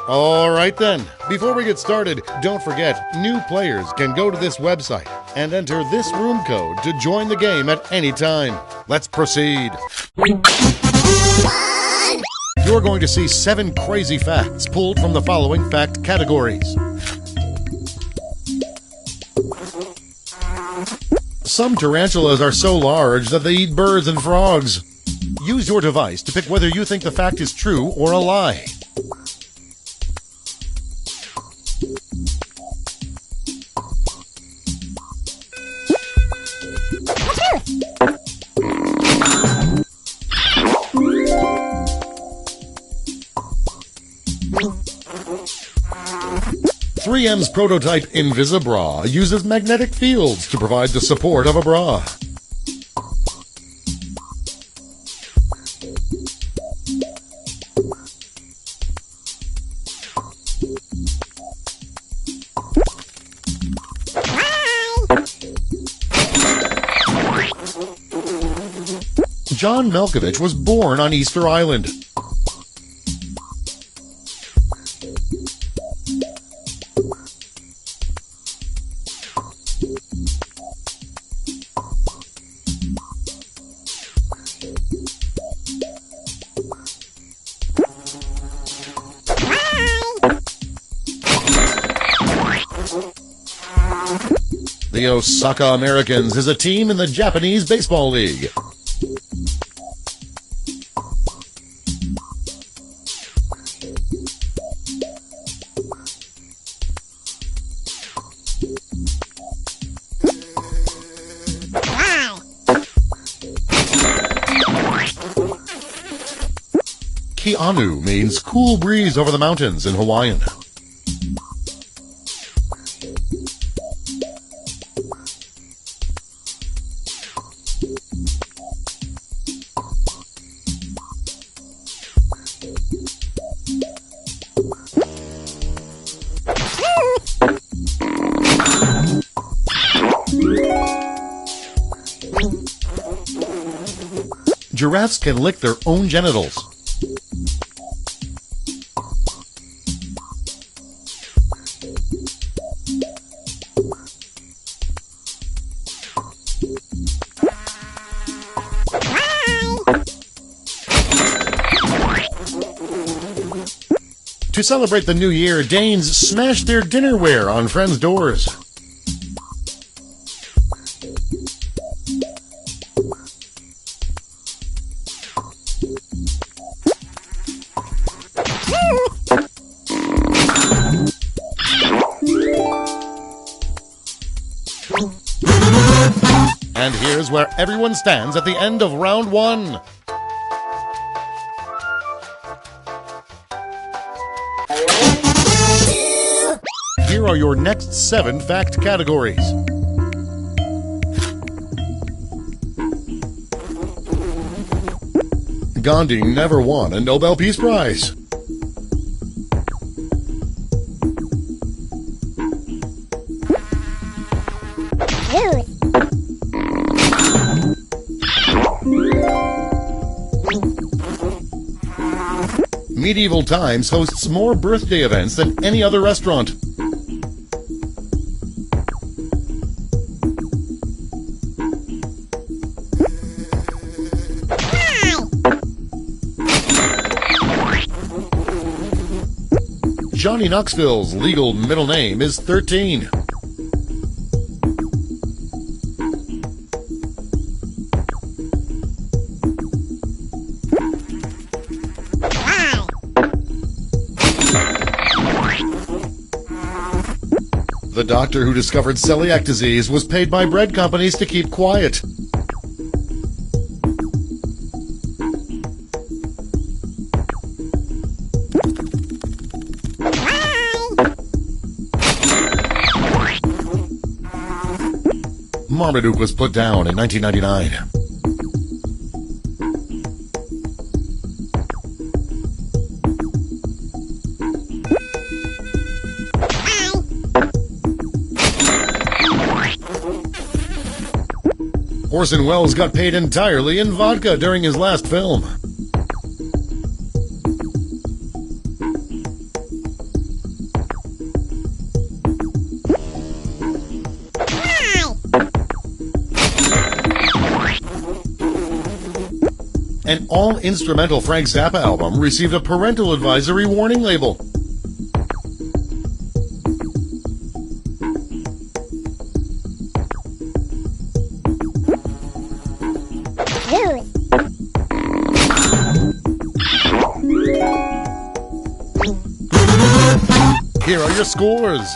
All right then, before we get started, don't forget, new players can go to this website and enter this room code to join the game at any time. Let's proceed. You're going to see 7 crazy facts pulled from the following fact categories. Some tarantulas are so large that they eat birds and frogs. Use your device to pick whether you think the fact is true or a lie. .3M's prototype Invisibra uses magnetic fields to provide the support of a bra. John Malkovich was born on Easter Island. The Osaka Americans is a team in the Japanese Baseball League. Keanu means cool breeze over the mountains in Hawaiian. Giraffes can lick their own genitals. To celebrate the new year, Danes smash their dinnerware on friends' doors. And here's where everyone stands at the end of round one. Here are your next 7 fact categories. Gandhi never won a Nobel Peace Prize. Medieval Times hosts more birthday events than any other restaurant. Johnny Knoxville's legal middle name is 13. The doctor who discovered celiac disease was paid by bread companies to keep quiet. Marmaduke was put down in 1999. Orson Welles got paid entirely in vodka during his last film. An all-instrumental Frank Zappa album received a parental advisory warning label. Here are your scores.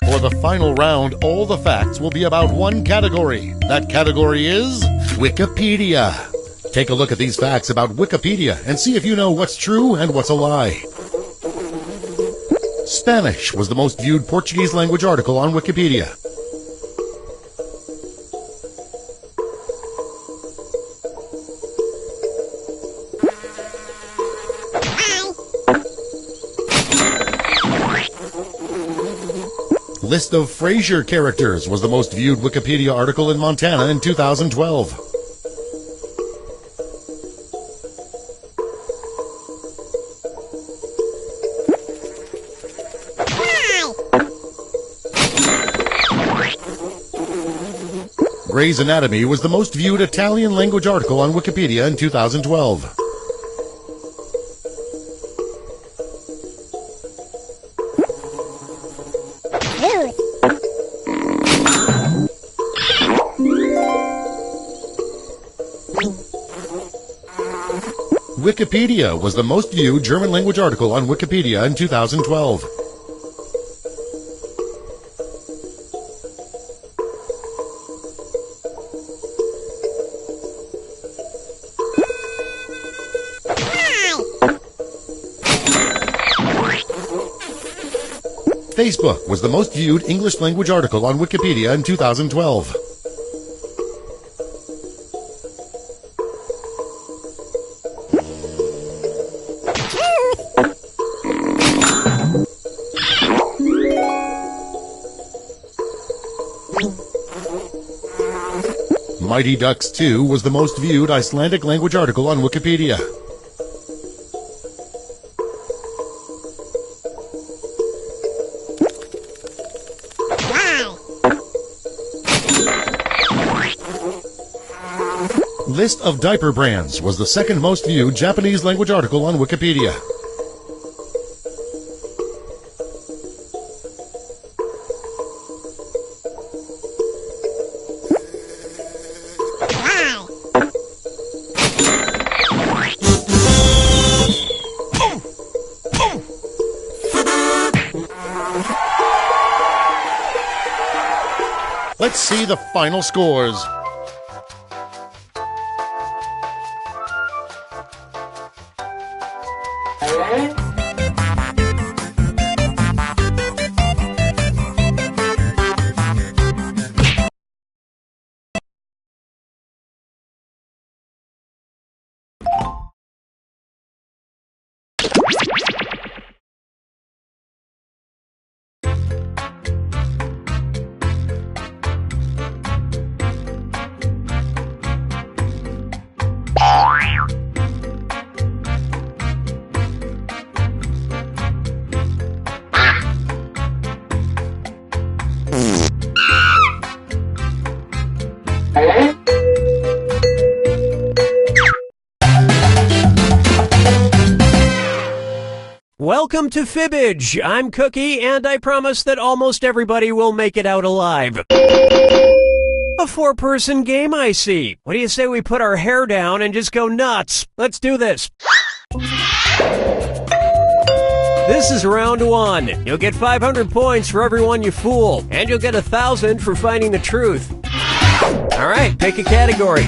For the final round, all the facts will be about one category. That category is Wikipedia. Take a look at these facts about Wikipedia and see if you know what's true and what's a lie. Spanish was the most viewed Portuguese language article on Wikipedia. List of Frasier characters was the most viewed Wikipedia article in Montana in 2012. Grey's Anatomy was the most viewed Italian language article on Wikipedia in 2012. Wikipedia was the most viewed German language article on Wikipedia in 2012. Facebook was the most viewed English language article on Wikipedia in 2012. Mighty Ducks 2 was the most viewed Icelandic language article on Wikipedia. List of diaper brands was the second most viewed Japanese language article on Wikipedia. Let's see the final scores. Welcome to Fibbage. I'm Cookie, and I promise that almost everybody will make it out alive. A 4-person game, I see. What do you say we put our hair down and just go nuts? Let's do this. This is round 1. You'll get 500 points for everyone you fool, and you'll get 1,000 for finding the truth. All right, pick a category.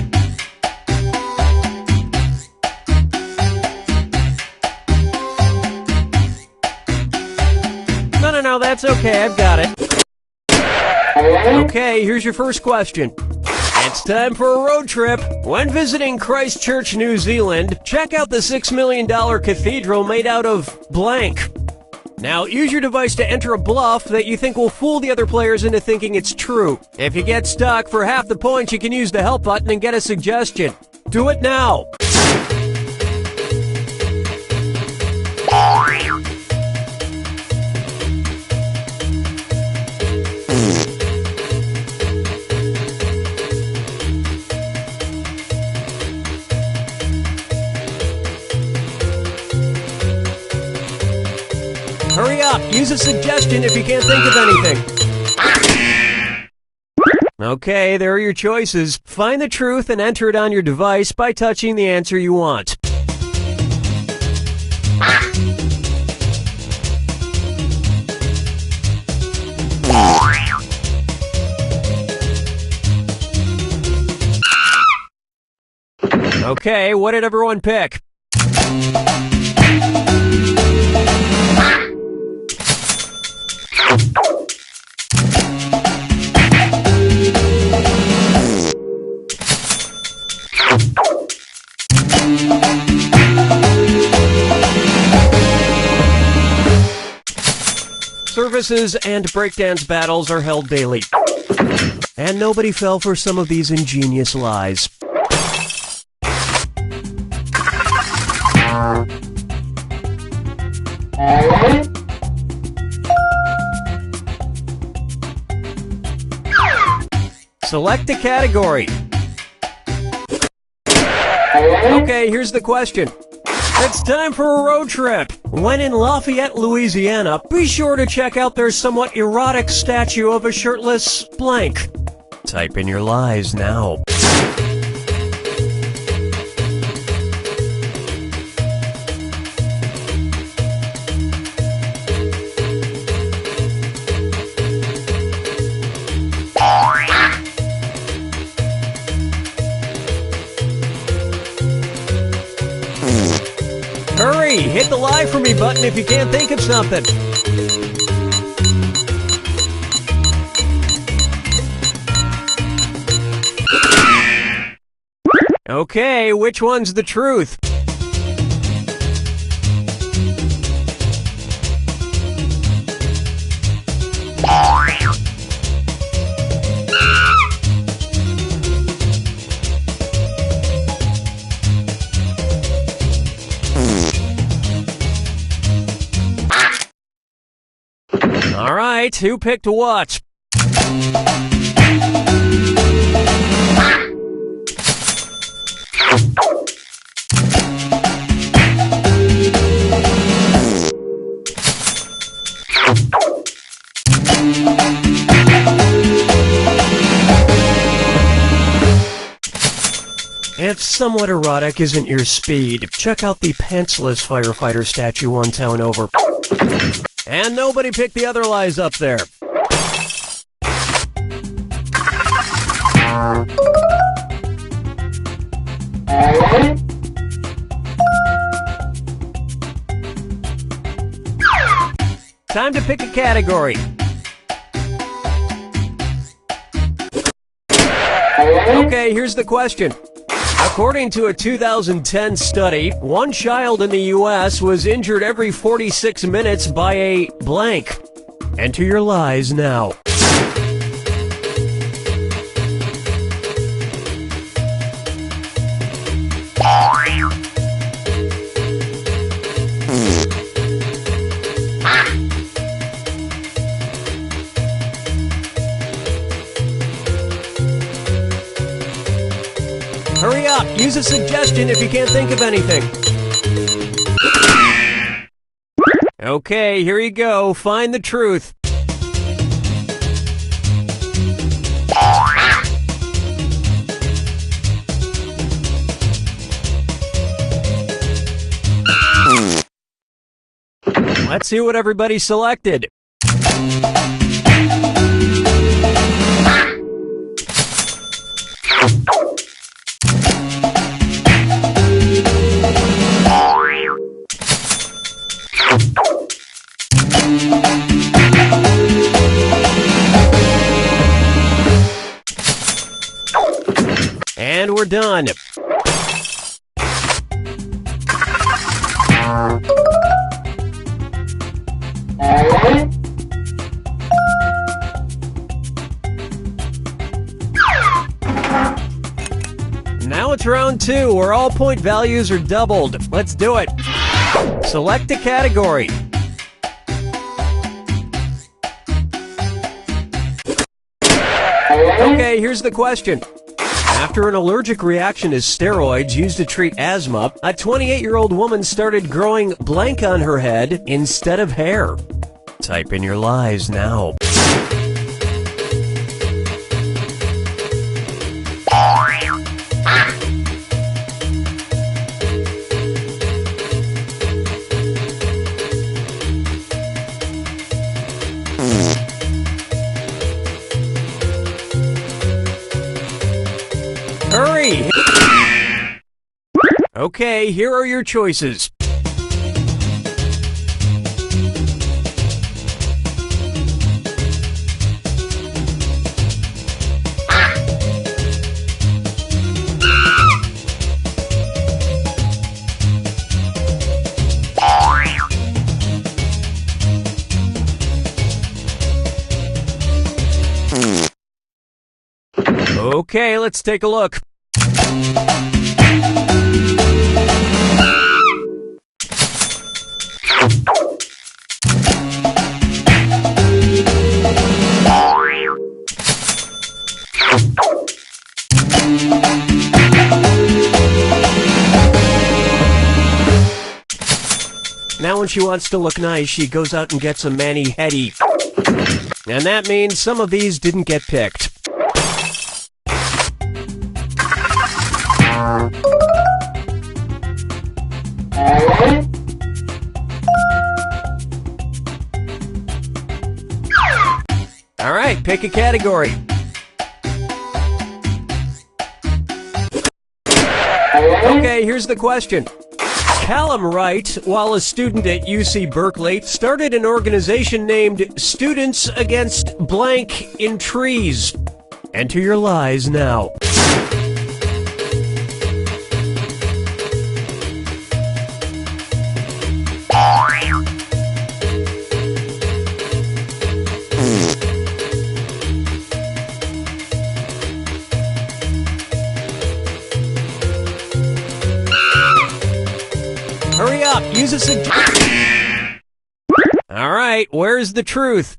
No, that's okay. I've got it. Okay, here's your first question. It's time for a road trip. When visiting Christchurch, New Zealand, check out the $6 million cathedral made out of blank. Now, use your device to enter a bluff that you think will fool the other players into thinking it's true. If you get stuck, for half the points, you can use the help button and get a suggestion. Do it now. Hurry up! Use a suggestion if you can't think of anything. Okay, there are your choices. Find the truth and enter it on your device by touching the answer you want. Okay, what did everyone pick? Services and breakdance battles are held daily. And nobody fell for some of these ingenious lies. Select a category. Okay, here's the question. It's time for a road trip. When in Lafayette, Louisiana, be sure to check out their somewhat erotic statue of a shirtless blank. Type in your lies now. Hurry! Hit the lie for me button if you can't think of something. Okay, which one's the truth? All right, who picked what? If somewhat erotic isn't your speed, check out the pantsless firefighter statue one town over. And nobody picked the other lies up there. Time to pick a category. Okay, here's the question. According to a 2010 study, one child in the U.S. was injured every 46 minutes by a blank. Enter your lies now. Hurry up! Use a suggestion if you can't think of anything. Okay, here you go. Find the truth. Let's see what everybody selected. And we're done. Now it's round 2, where all point values are doubled. Let's do it. Select a category. Okay, here's the question. After an allergic reaction to steroids used to treat asthma, a 28-year-old woman started growing blank on her head instead of hair. Type in your lies now. Hurry! Okay, here are your choices. Okay, let's take a look. Now when she wants to look nice, she goes out and gets a mani-pedi. And that means some of these didn't get picked. All right, pick a category. Okay, here's the question. Callum Wright, while a student at UC Berkeley, started an organization named Students Against Blank in Trees. Enter your lies now. Hurry up, use a suggestion. All right, where's the truth?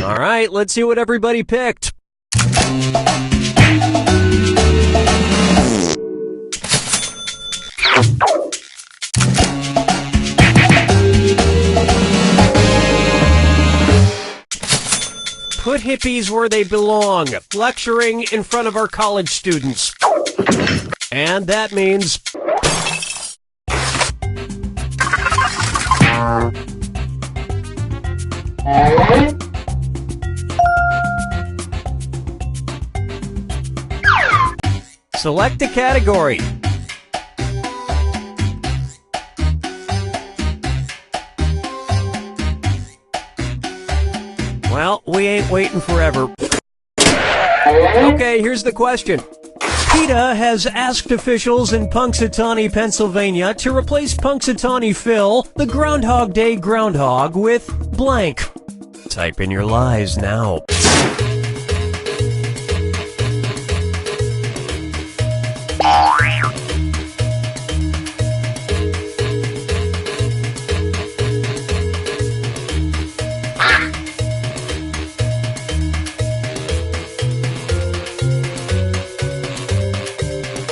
All right, let's see what everybody picked. Put put hippies where they belong, lecturing in front of our college students. And that means... Select a category. Well, we ain't waiting forever. Okay, here's the question. PETA has asked officials in Punxsutawney, Pennsylvania to replace Punxsutawney Phil, the Groundhog Day groundhog, with blank. Type in your lies now.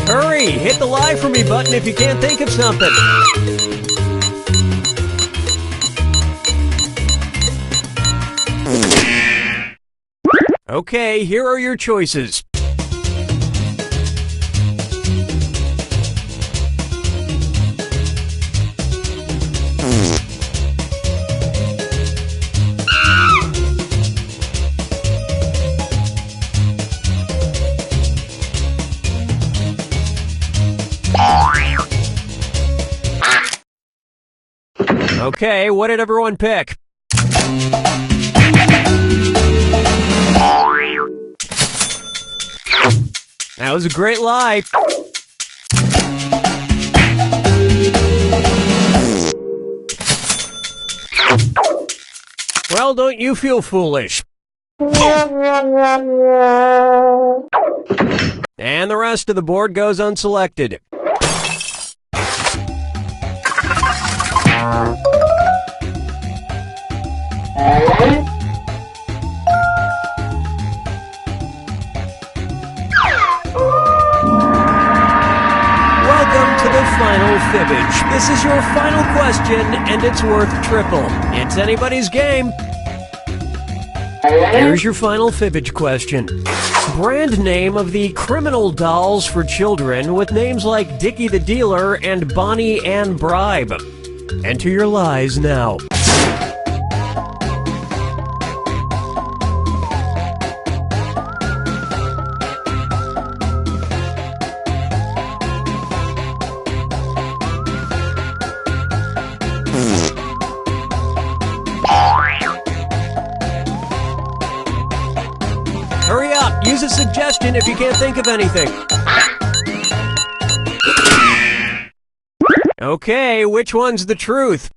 Hurry! Hit the lie for me button if you can't think of something. Okay, here are your choices. Okay, what did everyone pick? That was a great lie. Well, don't you feel foolish? And the rest of the board goes unselected. Welcome to the final fibbage. This is your final question, and it's worth triple. It's anybody's game. Here's your final fibbage question. Brand name of the criminal dolls for children with names like Dickie the Dealer and Bonnie Ann Bribe. Enter your lies now. Hurry up! Use a suggestion if you can't think of anything. Okay, which one's the truth?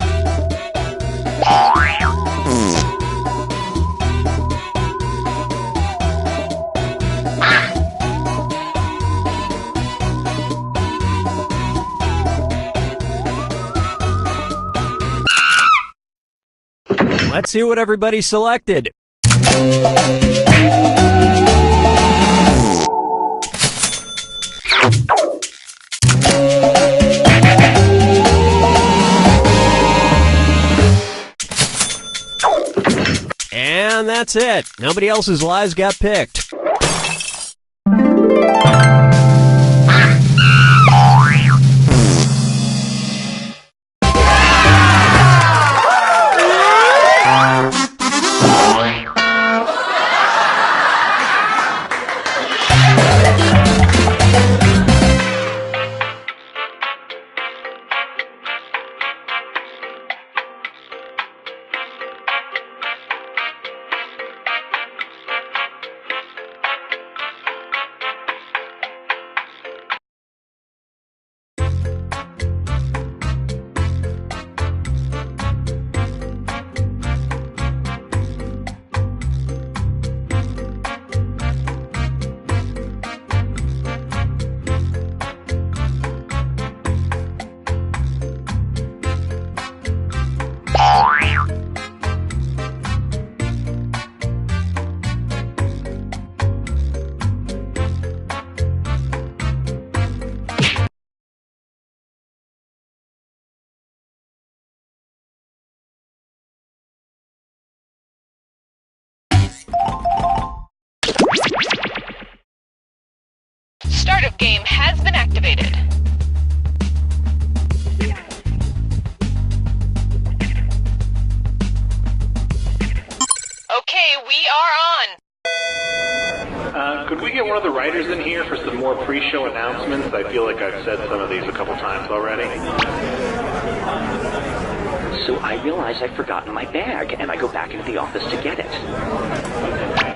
Let's see what everybody selected. And that's it. Nobody else's lies got picked. has been activated. Okay, we are on. Could we get one of the writers in here for some more pre-show announcements? I feel like I've said some of these a couple times already. So I realize I've forgotten my bag, and I go back into the office to get it.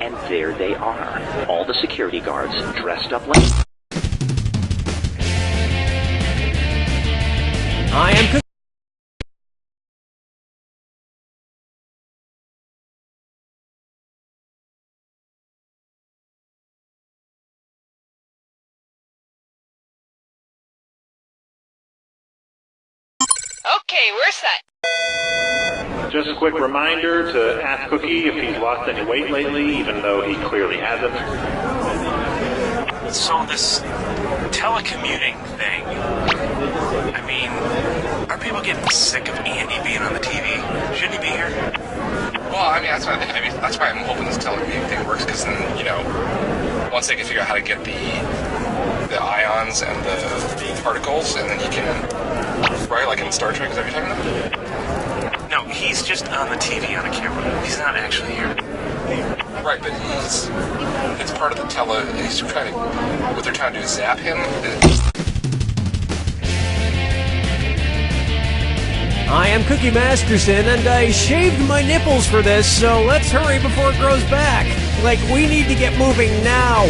And there they are, all the security guards dressed up like... I am... Okay, we're set. Just a quick reminder to ask Cookie if he's lost any weight lately, even though he clearly hasn't. So this telecommuting thing, I mean, are people getting sick of Andy being on the TV? Shouldn't he be here? Well, I mean, that's why that's why I'm hoping this telecommuting thing works, because then, you know, once they can figure out how to get the ions and the particles, and then you can, right, like in Star Trek, is that what you're talking about? No, he's just on the TV on a camera. He's not actually here. Right, but it's part of the he's trying to, what they're trying to do is zap him. I am Cookie Masterson, and I shaved my nipples for this, so let's hurry before it grows back. Like, we need to get moving now.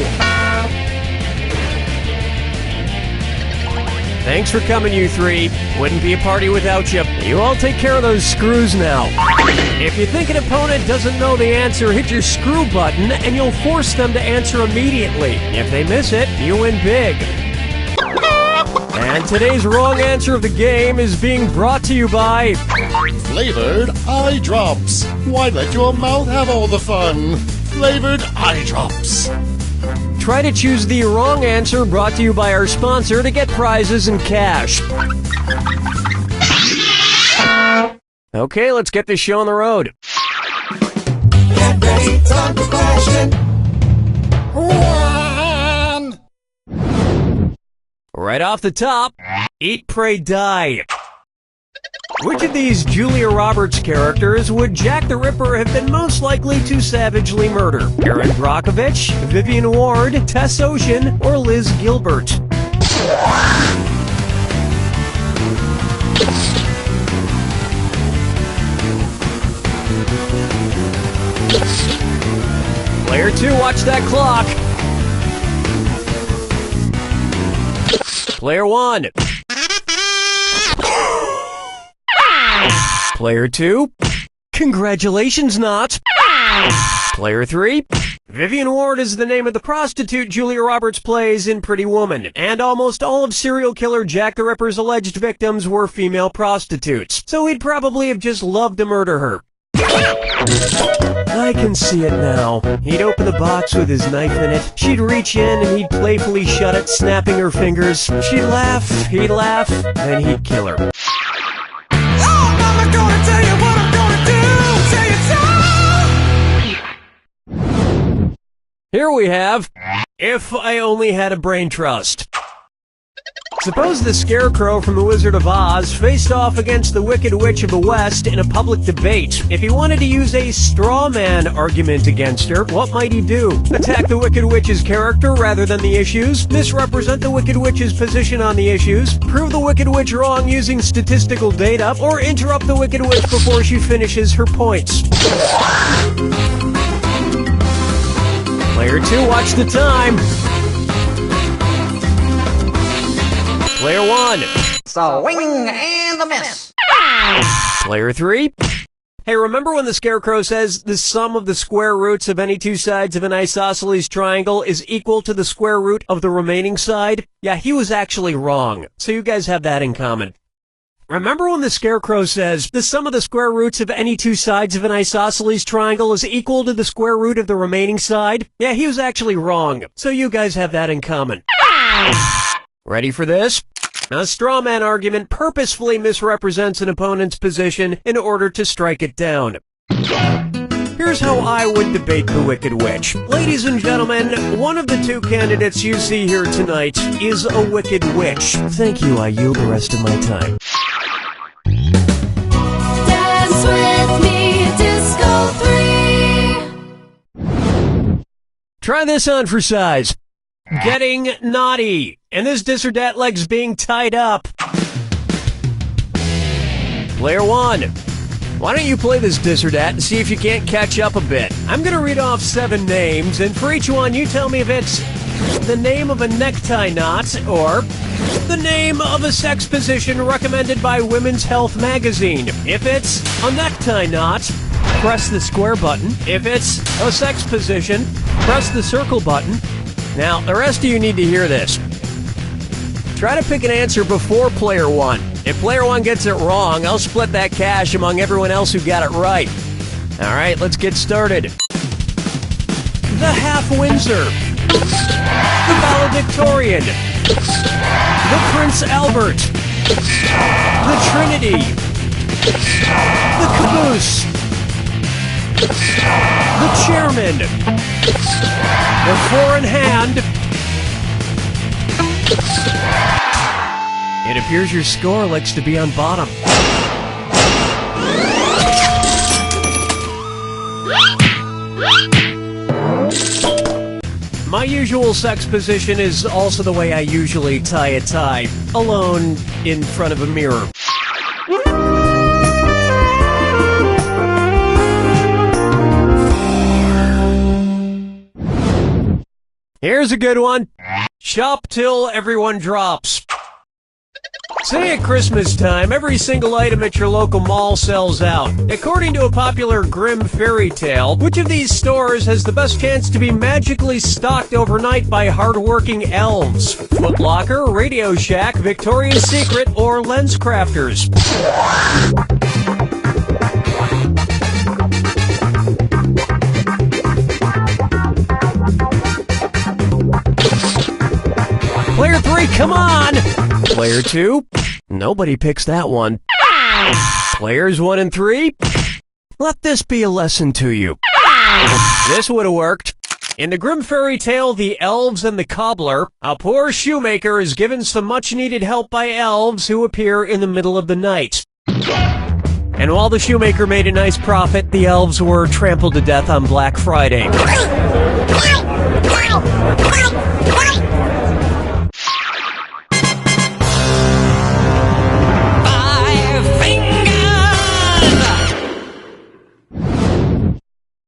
Thanks for coming, you three. Wouldn't be a party without you. You all take care of those screws now. If you think an opponent doesn't know the answer, hit your screw button, and you'll force them to answer immediately. If they miss it, you win big. And today's wrong answer of the game is being brought to you by... Flavored eye drops. Why let your mouth have all the fun? Flavored eye drops. Try to choose the wrong answer, brought to you by our sponsor, to get prizes and cash. Okay, let's get this show on the road. Get ready, time for question. One. Right off the top, Eat, Pray, Die. Which of these Julia Roberts characters would Jack the Ripper have been most likely to savagely murder? Erin Brockovich, Vivian Ward, Tess Ocean, or Liz Gilbert? Player 2, watch that clock. Player 1. Player 2, congratulations, not. Player 3, Vivian Ward is the name of the prostitute Julia Roberts plays in Pretty Woman, and almost all of serial killer Jack the Ripper's alleged victims were female prostitutes, so he'd probably have just loved to murder her. I can see it now. He'd open the box with his knife in it. She'd reach in and he'd playfully shut it, snapping her fingers. She'd laugh, he'd laugh, then he'd kill her. Here we have, If I Only Had a Brain Trust. Suppose the Scarecrow from The Wizard of Oz faced off against the Wicked Witch of the West in a public debate. If he wanted to use a straw man argument against her, what might he do? Attack the Wicked Witch's character rather than the issues? Misrepresent the Wicked Witch's position on the issues? Prove the Wicked Witch wrong using statistical data? Or interrupt the Wicked Witch before she finishes her points? Player 2, watch the time. Player 1. Swing and a miss. Player 3. Hey, remember when the Scarecrow says the sum of the square roots of any two sides of an isosceles triangle is equal to the square root of the remaining side? Yeah, he was actually wrong. So you guys have that in common. Remember when the Scarecrow says the sum of the square roots of any two sides of an isosceles triangle is equal to the square root of the remaining side? Yeah, he was actually wrong. So you guys have that in common. Ready for this? A straw man argument purposefully misrepresents an opponent's position in order to strike it down. Here's how I would debate the Wicked Witch. Ladies and gentlemen, one of the two candidates you see here tonight is a Wicked Witch. Thank you, I yield the rest of my time. Dance with me, Disco 3. Try this on for size. Getting naughty. And this dis or dat leg's being tied up. Player 1. Why don't you play this dis or dat and see if you can't catch up a bit? I'm going to read off 7 names, and for each one, you tell me if it's the name of a necktie knot or the name of a sex position recommended by Women's Health magazine. If it's a necktie knot, press the square button. If it's a sex position, press the circle button. Now, the rest of you need to hear this. Try to pick an answer before player 1. If player 1 gets it wrong, I'll split that cash among everyone else who got it right. All right, let's get started. The Half Windsor. The Valedictorian. The Prince Albert. The Trinity. The Caboose. The Chairman. The Four in Hand. It appears your score likes to be on bottom. My usual sex position is also the way I usually tie a tie, alone in front of a mirror. Here's a good one. Shop till everyone drops. Say at Christmas time, every single item at your local mall sells out. According to a popular grim fairy tale, which of these stores has the best chance to be magically stocked overnight by hardworking elves? Foot Locker, Radio Shack, Victoria's Secret, or Lens Crafters? Player 3, come on! Player 2, nobody picks that one. Players 1 and 3, let this be a lesson to you. This would have worked. In the grim fairy tale, The Elves and the Cobbler, a poor shoemaker is given some much-needed help by elves who appear in the middle of the night. And while the shoemaker made a nice profit, the elves were trampled to death on Black Friday.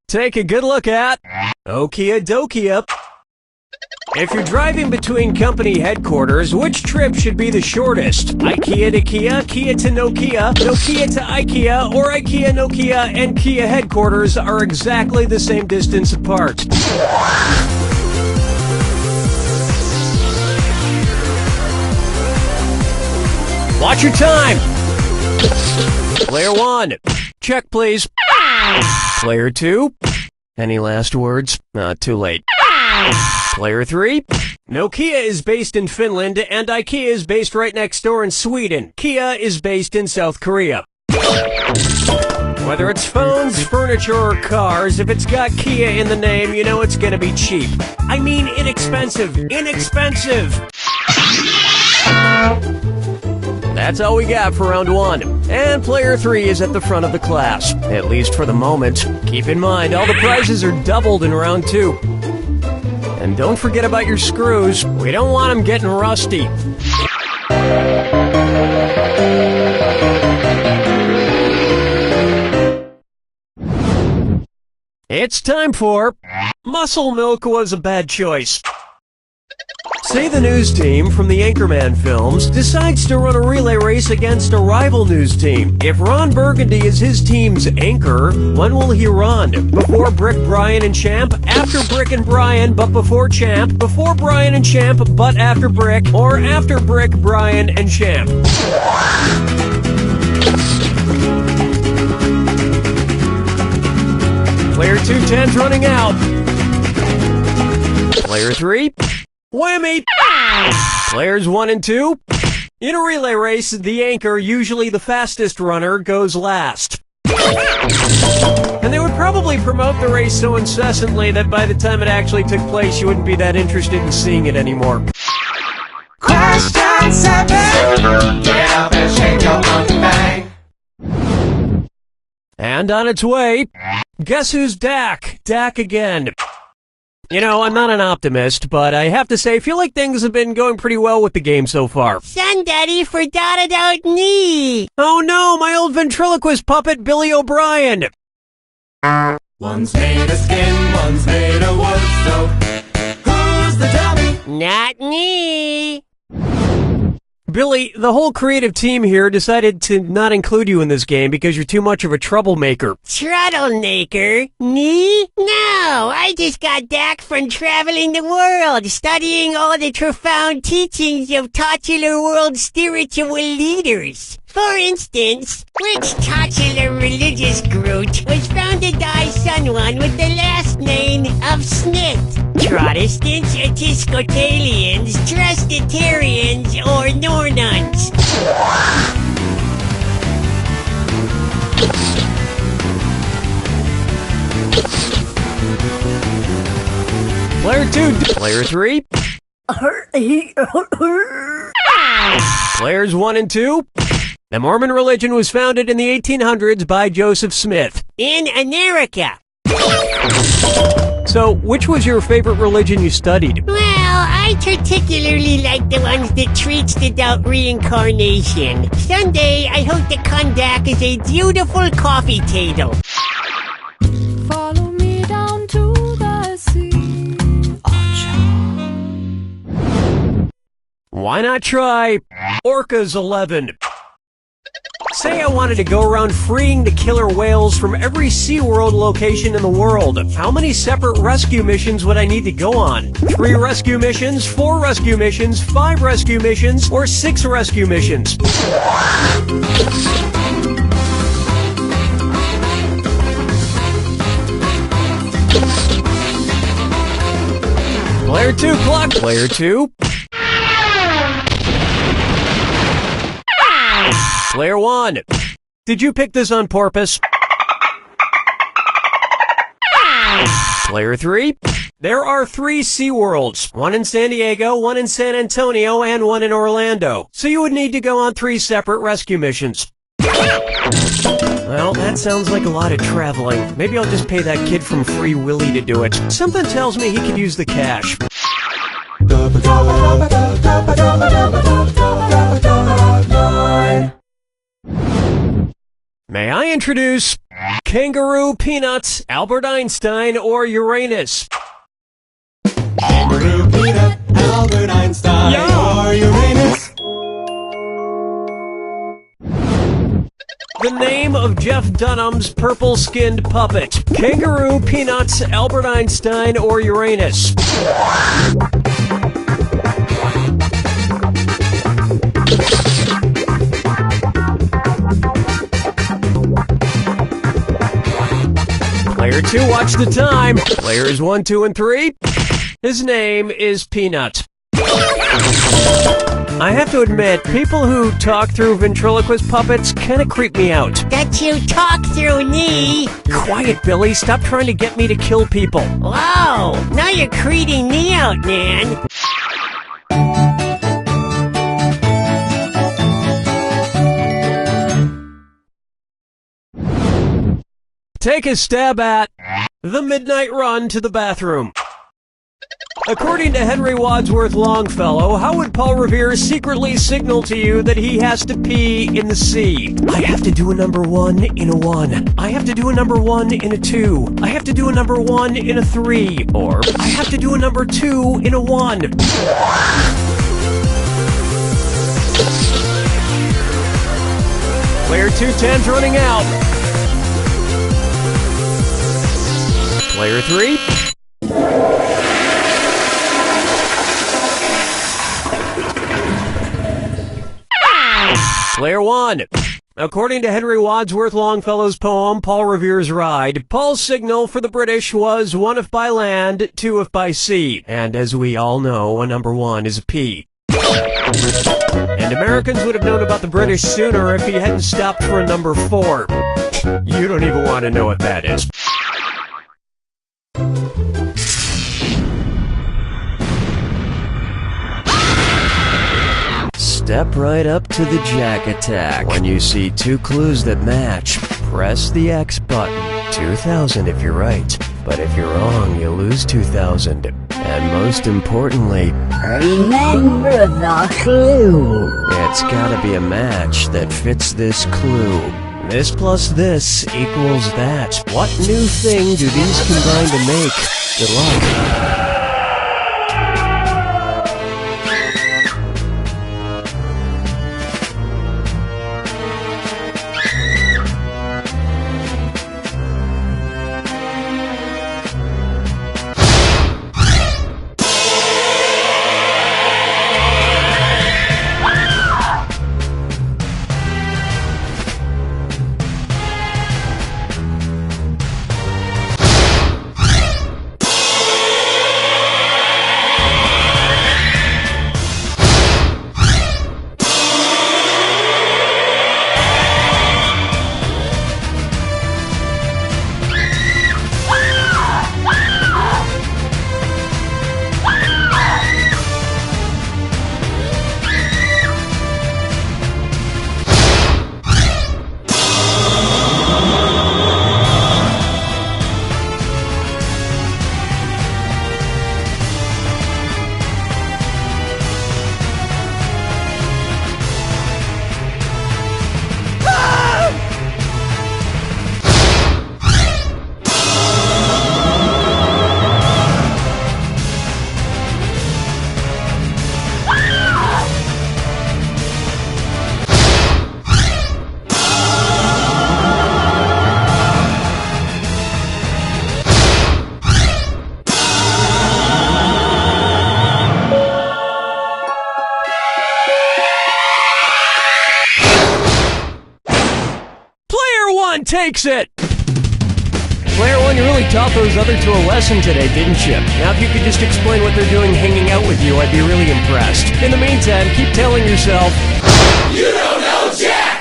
Take a good look at Okia Dokia. If you're driving between company headquarters, which trip should be the shortest? IKEA to Kia, Kia to Nokia, Nokia to IKEA, or IKEA, Nokia, and Kia headquarters are exactly the same distance apart. Watch your time! Player 1, check please. Player 2, any last words? Too late. Player 3, Nokia is based in Finland and IKEA is based right next door in Sweden. Kia is based in South Korea. Whether it's phones, furniture, or cars, if it's got Kia in the name, you know it's gonna be cheap. I mean inexpensive. Inexpensive! That's all we got for round 1. And player 3 is at the front of the class, at least for the moment. Keep in mind, all the prizes are doubled in round 2. And don't forget about your screws. We don't want them getting rusty. It's time for Muscle Milk Was a Bad Choice. Say the news team from the Anchorman films decides to run a relay race against a rival news team. If Ron Burgundy is his team's anchor, when will he run? Before Brick, Brian, and Champ? After Brick and Brian, but before Champ? Before Brian and Champ, but after Brick? Or after Brick, Brian, and Champ? Player 210's running out. Player 3, whammy! Players 1 and 2, in a relay race, the anchor, usually the fastest runner, goes last. And they would probably promote the race so incessantly that by the time it actually took place, you wouldn't be that interested in seeing it anymore. Question 7. Get up and shake your monkey bang. And on its way, guess who's Dak? Dak again. You know, I'm not an optimist, but I have to say, I feel like things have been going pretty well with the game so far. Son, Daddy forgot about me. Oh no, my old ventriloquist puppet, Billy O'Brien. One's made of skin, one's made of wood, so who's the dummy? Not me. Billy, the whole creative team here decided to not include you in this game because you're too much of a troublemaker. Troublemaker? Me? No, I just got back from traveling the world, studying all the profound teachings of titular world spiritual leaders. For instance, which titular religious group was founded by someone with the last name of Smith? Protestants, Episcopalians, Trustitarians, or Nornuns? Player 2, Player 3. Players 1 and 2. The Mormon religion was founded in the 1800s by Joseph Smith. In America. So, which was your favorite religion you studied? Well, I particularly like the ones that treats the doubt reincarnation. Someday, I hope to come back as a beautiful coffee table. Follow me down to the sea. Why not try Orcas 11? Say I wanted to go around freeing the killer whales from every SeaWorld location in the world. How many separate rescue missions would I need to go on? 3 rescue missions, 4 rescue missions, 5 rescue missions, or 6 rescue missions? Player 2 clock. Player 2. Player 1. Did you pick this on purpose? Player 3. There are 3 SeaWorlds. 1 in San Diego, 1 in San Antonio, and 1 in Orlando. So you would need to go on 3 separate rescue missions. Well, that sounds like a lot of traveling. Maybe I'll just pay that kid from Free Willy to do it. Something tells me he could use the cash. May I introduce Kangaroo, Peanuts, Albert Einstein, or Uranus? Kangaroo, Peanut, Albert Einstein, or Uranus. The name of Jeff Dunham's purple-skinned puppet. Kangaroo, Peanuts, Albert Einstein, or Uranus? Player 2, watch the time. Players 1, 2, and 3. His name is Peanut. I have to admit, people who talk through ventriloquist puppets kind of creep me out. That you talk through me. Quiet, Billy. Stop trying to get me to kill people. Whoa, now you're creeping me out, man. Take a stab at the midnight run to the bathroom. According to Henry Wadsworth Longfellow, how would Paul Revere secretly signal to you that he has to pee in the sea? I have to do a number 1 in a 1. I have to do a number 1 in a 2. I have to do a number 1 in a 3. Or, I have to do a number 2 in a 1. Player 2 time's running out. Player 3. Player 1. According to Henry Wadsworth Longfellow's poem, Paul Revere's Ride, Paul's signal for the British was 1 if by land, 2 if by sea. And as we all know, a number 1 is a P. And Americans would have known about the British sooner if he hadn't stopped for a number 4. You don't even want to know what that is. Step right up to the Jack attack. When you see 2 clues that match, press the X button. 2,000 if you're right, but if you're wrong, you lose 2,000. And most importantly, remember the clue. It's gotta be a match that fits this clue. This plus this equals that. What new thing do these combine to make? Good luck. Takes it! Player 1, you really taught those other 2 a lesson today, didn't you? Now if you could just explain what they're doing hanging out with you, I'd be really impressed. In the meantime, keep telling yourself, you don't know Jack!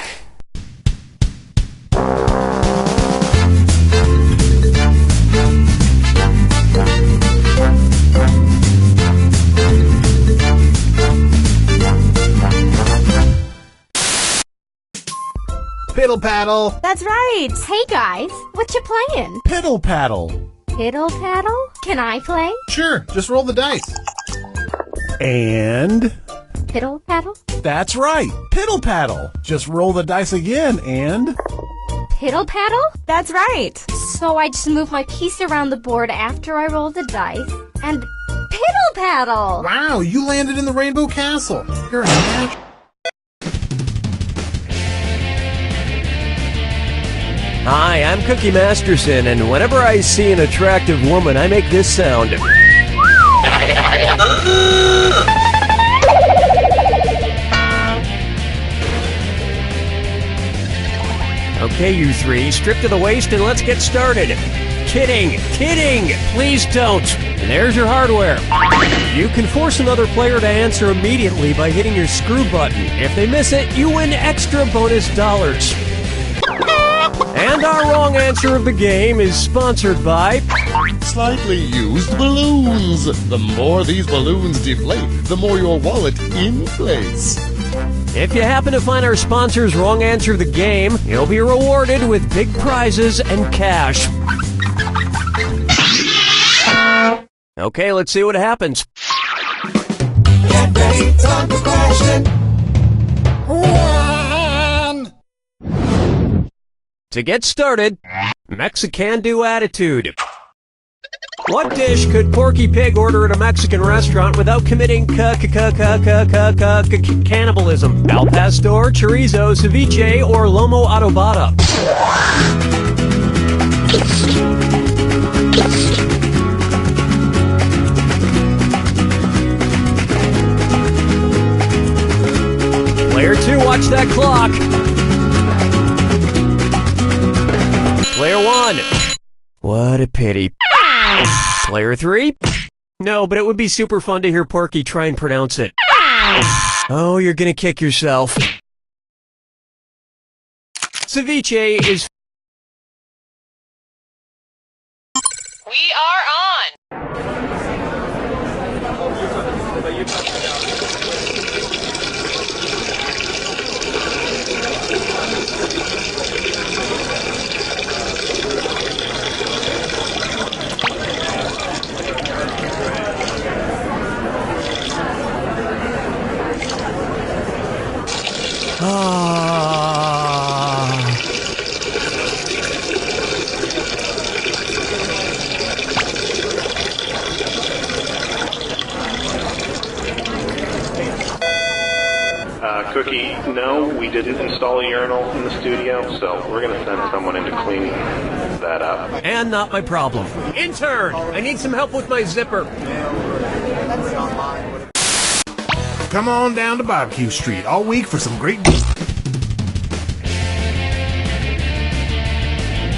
Piddle paddle. That's right. Hey guys, what you playing? Piddle paddle. Piddle paddle? Can I play? Sure, just roll the dice. And? Piddle paddle? That's right. Piddle paddle. Just roll the dice again and? Piddle paddle? That's right. So I just move my piece around the board after I roll the dice and piddle paddle. Wow, you landed in the Rainbow Castle. You're a match. Hi, I'm Cookie Masterson, and whenever I see an attractive woman, I make this sound. Okay, you 3, strip to the waist and let's get started. Kidding, kidding, please don't. There's your hardware. You can force another player to answer immediately by hitting your screw button. If they miss it, you win extra bonus dollars. And our wrong answer of the game is sponsored by Slightly used balloons. The more these balloons deflate, the more your wallet inflates. If you happen to find our sponsor's wrong answer of the game, you'll be rewarded with big prizes and cash. Okay, let's see what happens. Get ready, time for question 1. To get started, Mexican-do attitude. What dish could Porky Pig order at a Mexican restaurant without committing cannibalism? Al pastor, chorizo, ceviche, or lomo adobada? Player 2, watch that clock. Player 1. What a pity. Player 3. No, but it would be super fun to hear Porky try and pronounce it. Oh, you're gonna kick yourself. Ceviche is... We are on. Cookie, no, we didn't install a urinal in the studio, so we're going to send someone in to clean that up. And not my problem. Intern, I need some help with my zipper. Come on down to Barbecue Street all week for some great...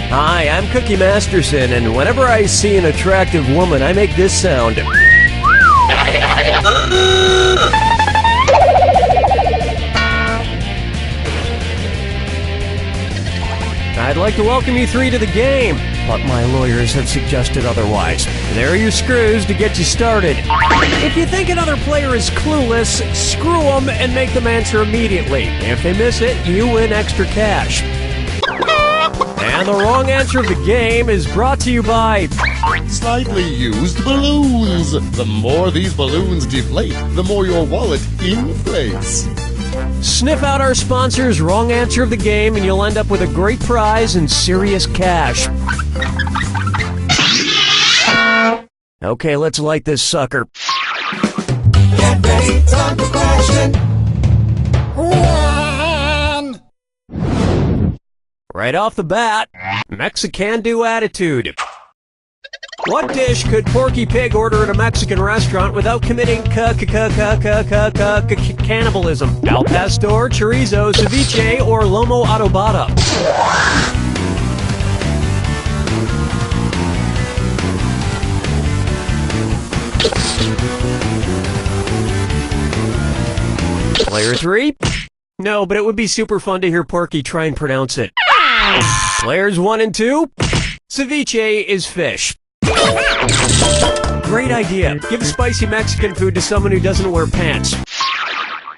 Hi, I'm Cookie Masterson, and whenever I see an attractive woman, I make this sound. I'd like to welcome you three to the game, but my lawyers have suggested otherwise. There are your screws to get you started. If you think another player is clueless, screw them and make them answer immediately. If they miss it, you win extra cash. And the wrong answer of the game is brought to you by... Slightly used balloons. The more these balloons deflate, the more your wallet inflates. Sniff out our sponsor's wrong answer of the game and you'll end up with a great prize and serious cash. Okay, let's light this sucker. Get ready, time for question. One. Right off the bat, Mexican-do attitude. What dish could Porky Pig order at a Mexican restaurant without committing cannibalism? Al pastor, chorizo, ceviche, or lomo adobada? Player 3? No, but it would be super fun to hear Porky try and pronounce it. Players 1 and 2? Ceviche is fish. Great idea. Give spicy Mexican food to someone who doesn't wear pants.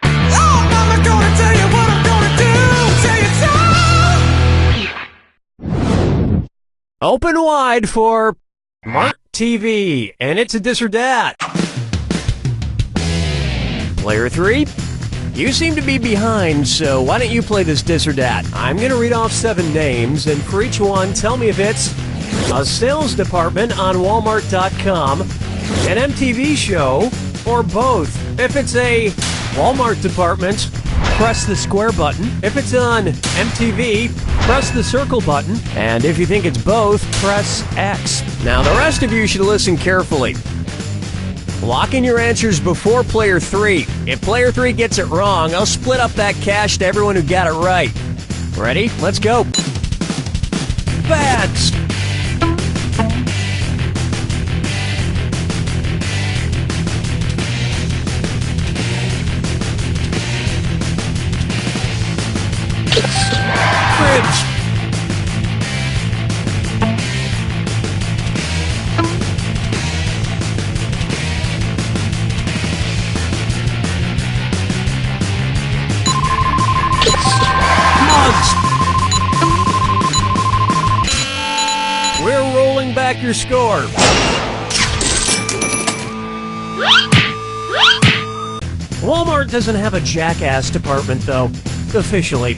I'm gonna tell you what I'm gonna do. Say it so. Open wide for Mark TV, and it's a this or that. Player 3? You seem to be behind, so why don't you play this this or that? I'm going to read off 7 names, and for each one, tell me if it's a sales department on Walmart.com, an MTV show, or both. If it's a Walmart department, press the square button. If it's on MTV, press the circle button. And if you think it's both, press X. Now, the rest of you should listen carefully. Lock in your answers before player 3. If player 3 gets it wrong, I'll split up that cash to everyone who got it right. Ready? Let's go. Bats. Fridge. We're rolling back your score. Walmart doesn't have a jackass department, though, officially.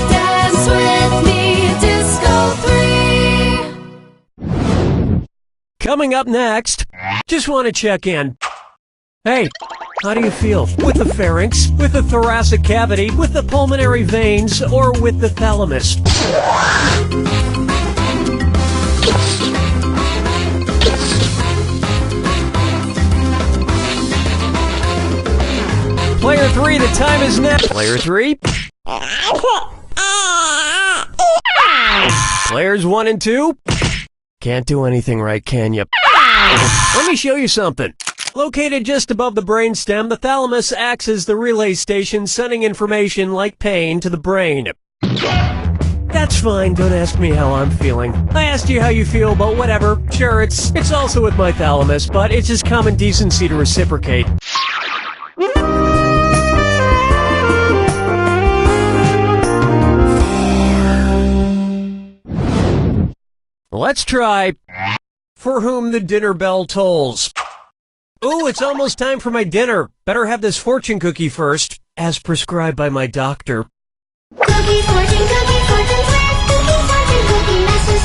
Dance with me, Disco 3. Coming up next, just want to check in. Hey, how do you feel? With the pharynx, with the thoracic cavity, with the pulmonary veins, or with the thalamus? Player 3, the time is now. Player 3? Players 1 and 2? Can't do anything right, can you? Let me show you something. Located just above the brainstem, the thalamus acts as the relay station, sending information like pain to the brain. That's fine, don't ask me how I'm feeling. I asked you how you feel, but whatever. Sure, it's also with my thalamus, but it's just common decency to reciprocate. Let's try For Whom the Dinner Bell Tolls. Ooh, it's almost time for my dinner. Better have this fortune cookie first, as prescribed by my doctor. Cookie, fortune swear. Cookie, fortune, master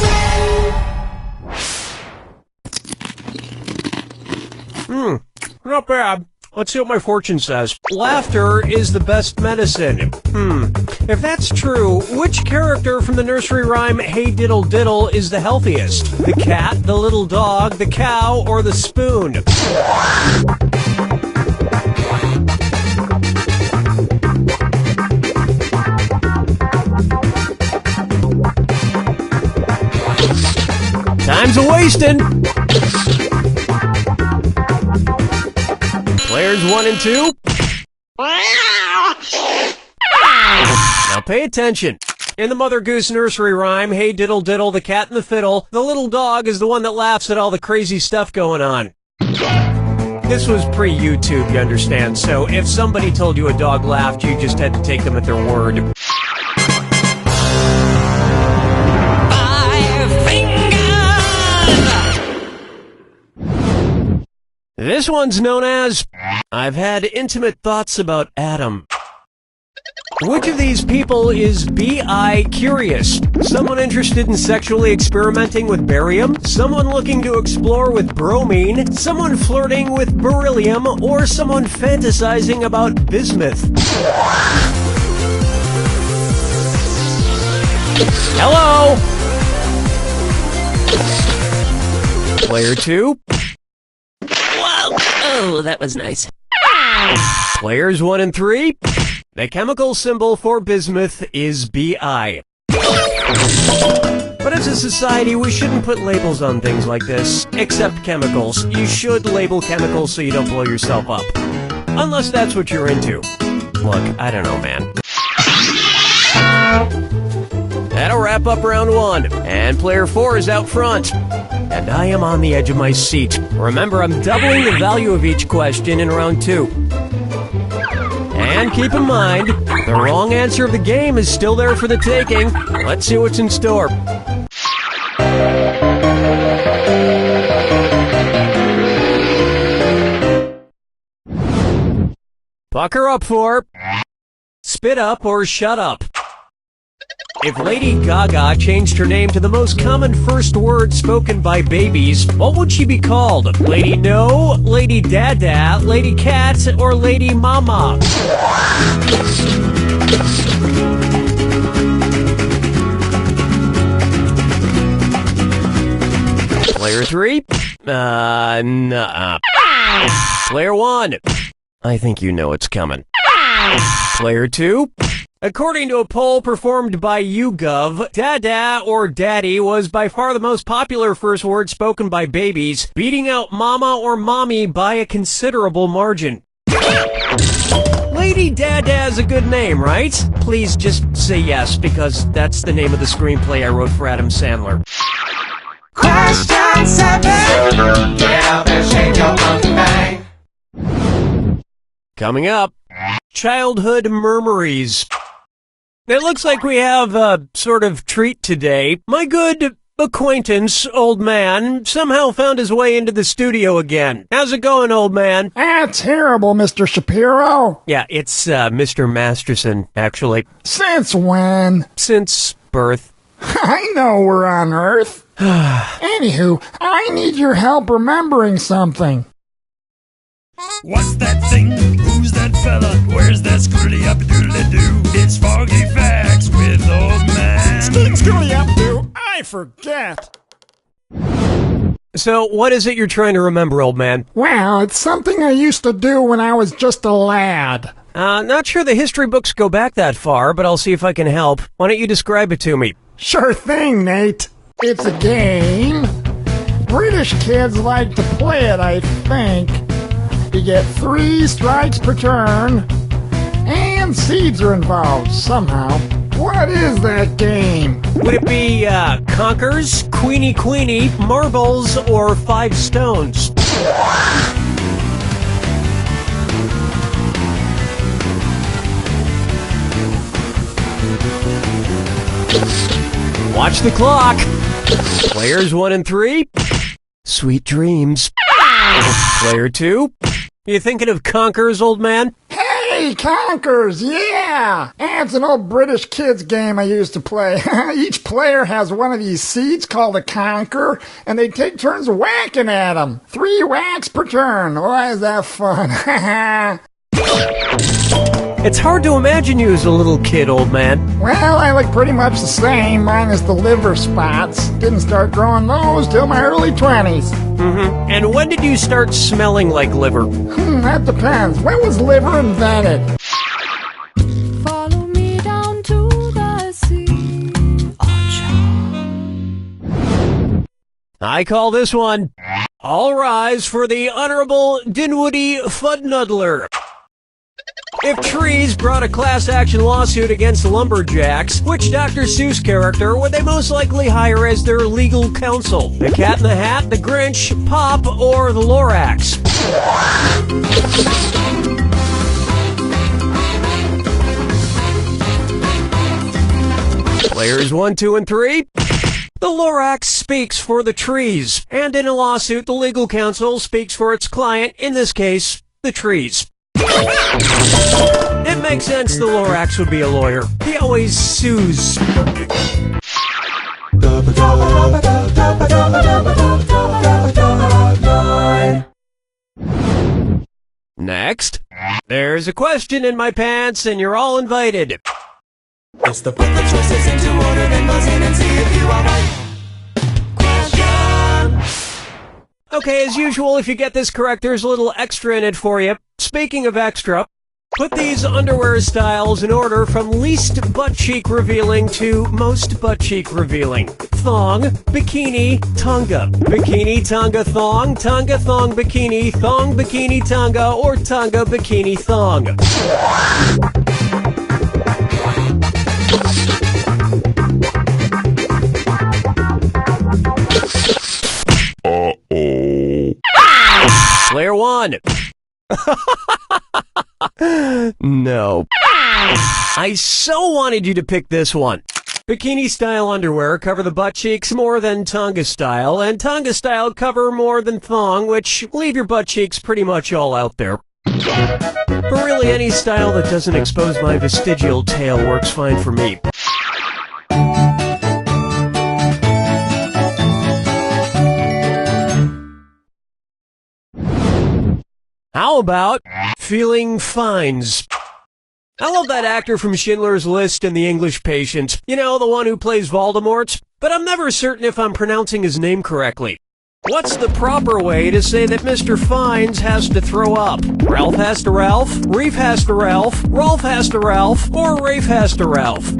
swear. Not bad. Let's see what my fortune says. Laughter is the best medicine. If that's true, which character from the nursery rhyme Hey Diddle Diddle is the healthiest? The cat, the little dog, the cow, or the spoon? Time's a-wastin'. Players 1 and 2. Now pay attention. In the Mother Goose nursery rhyme, Hey Diddle Diddle, the cat and the fiddle, the little dog is the one that laughs at all the crazy stuff going on. This was pre-YouTube, you understand, so if somebody told you a dog laughed, you just had to take them at their word. This one's known as I've Had Intimate Thoughts About Adam. Which of these people is B.I. curious? Someone interested in sexually experimenting with barium? Someone looking to explore with bromine? Someone flirting with beryllium? Or someone fantasizing about bismuth? Hello? Player 2. Whoa! Oh, that was nice. Players 1 and 3. The chemical symbol for bismuth is Bi. But as a society, we shouldn't put labels on things like this. Except chemicals. You should label chemicals so you don't blow yourself up. Unless that's what you're into. Look, I don't know, man. That'll wrap up round 1. And player 4 is out front. And I am on the edge of my seat. Remember, I'm doubling the value of each question in round 2. And keep in mind, the wrong answer of the game is still there for the taking. Let's see what's in store. Pucker up for Spit Up or Shut Up. If Lady Gaga changed her name to the most common first word spoken by babies, what would she be called? Lady No, Lady Dada, Lady Cat, or Lady Mama? Player 3? Nuh-uh. Player 1? I think you know it's coming. Player 2? According to a poll performed by YouGov, Dada or Daddy was by far the most popular first word spoken by babies, beating out Mama or Mommy by a considerable margin. Lady Dada is a good name, right? Please just say yes, because that's the name of the screenplay I wrote for Adam Sandler. Question 7. Get up and shake your monkey bang. Coming up, childhood murmuries. It looks like we have a sort of treat today. My good acquaintance, old man, somehow found his way into the studio again. How's it going, old man? Terrible, Mr. Shapiro. Yeah, it's Mr. Masterson, actually. Since when? Since birth. I know we're on Earth. Anywho, I need your help remembering something. What's that thing? Who's that fella? Where's that scroody-up-doodly-doo? It's Foggy Facts with Old Man. Scroody-up-doo, I forget. So, what is it you're trying to remember, old man? Well, it's something I used to do when I was just a lad. Not sure the history books go back that far, but I'll see if I can help. Why don't you describe it to me? Sure thing, Nate. It's a game. British kids like to play it, I think. You get 3 strikes per turn, and seeds are involved somehow. What is that game? Would it be Conkers, Queenie Queenie, Marbles, or 5 Stones? Watch the clock. Players 1 and 3. Sweet dreams. Player 2. You thinking of Conkers, old man? Hey, Conkers, yeah! It's an old British kids game I used to play. Each player has one of these seeds called a conker, and they take turns whacking at them. 3 whacks per turn. Why is that fun? It's hard to imagine you as a little kid, old man. Well, I look pretty much the same, minus the liver spots. Didn't start growing those till my early 20s. Mm-hmm. And when did you start smelling like liver? That depends. When was liver invented? Follow me down to the sea. I call this one. All rise for the Honorable Dinwoody Fudnuddler. If trees brought a class action lawsuit against lumberjacks, which Dr. Seuss character would they most likely hire as their legal counsel? The Cat in the Hat, the Grinch, Pop, or the Lorax? Players 1, 2, and 3. The Lorax speaks for the trees, and in a lawsuit, the legal counsel speaks for its client, in this case, the trees. It makes sense the Lorax would be a lawyer. He always sues. Next, there's a question in my pants and you're all invited. It's the put the choices into order, then buzz in and see if you are right. Question. Okay, as usual, if you get this correct, there's a little extra in it for you. Speaking of extra, put these underwear styles in order from least butt cheek revealing to most butt cheek revealing. Thong, bikini, tonga. Bikini, tonga, thong, bikini, thong, bikini, tonga, or tonga, bikini, thong. Uh-oh. Player 1. No. I so wanted you to pick this one. Bikini style underwear cover the butt cheeks more than tonga style, and tonga style cover more than thong, which leave your butt cheeks pretty much all out there. But really, any style that doesn't expose my vestigial tail works fine for me. How about feeling fines? I love that actor from Schindler's List and The English Patient. You know, the one who plays Voldemort? But I'm never certain if I'm pronouncing his name correctly. What's the proper way to say that Mr. Fines has to throw up? Ralph has to Ralph, Reef has to Ralph, Rolf has to Ralph, or Rafe has to Ralph?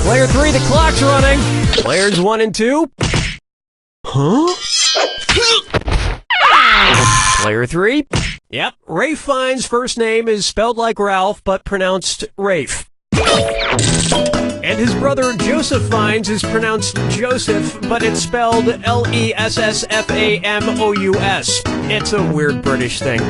Player 3, the clock's running. Players 1 and 2. Huh? Player 3. Yep, Rafe Fiennes' first name is spelled like Ralph, but pronounced Rafe. And his brother Joseph Fiennes is pronounced Joseph, but it's spelled Lessfamous. It's a weird British thing.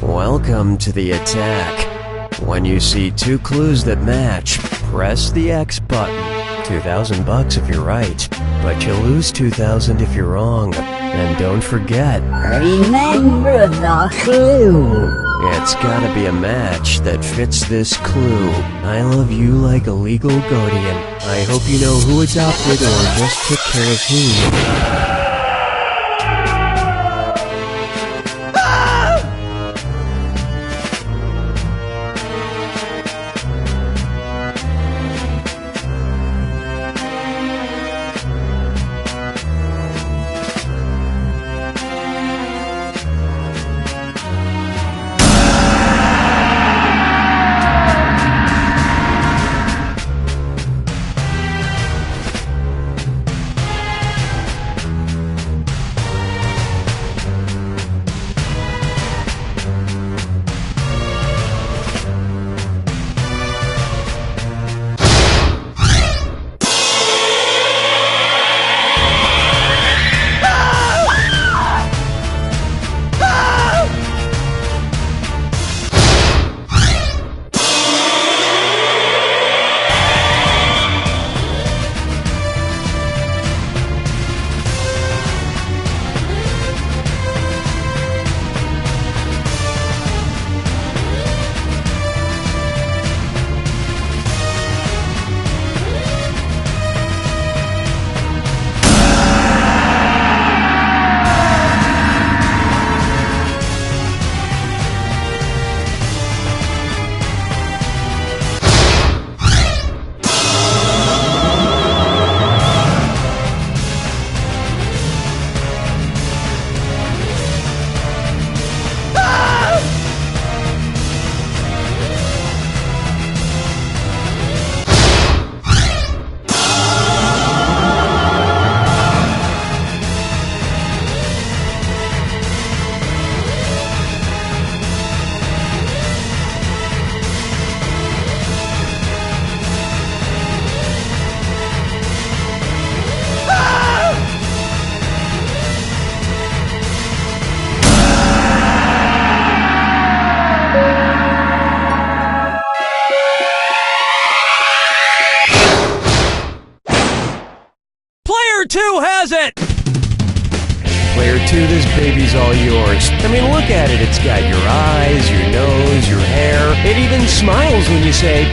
Welcome to the attack. When you see 2 clues that match, press the X button. $2,000 if you're right, but you lose $2,000 if you're wrong. And don't forget, remember the clue. It's gotta be a match that fits this clue. I love you like a legal guardian. I hope you know who adopted or just took care of who. 2 has it! Player 2, this baby's all yours. I mean, look at it. It's got your eyes, your nose, your hair. It even smiles when you say,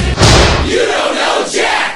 "You don't know Jack!"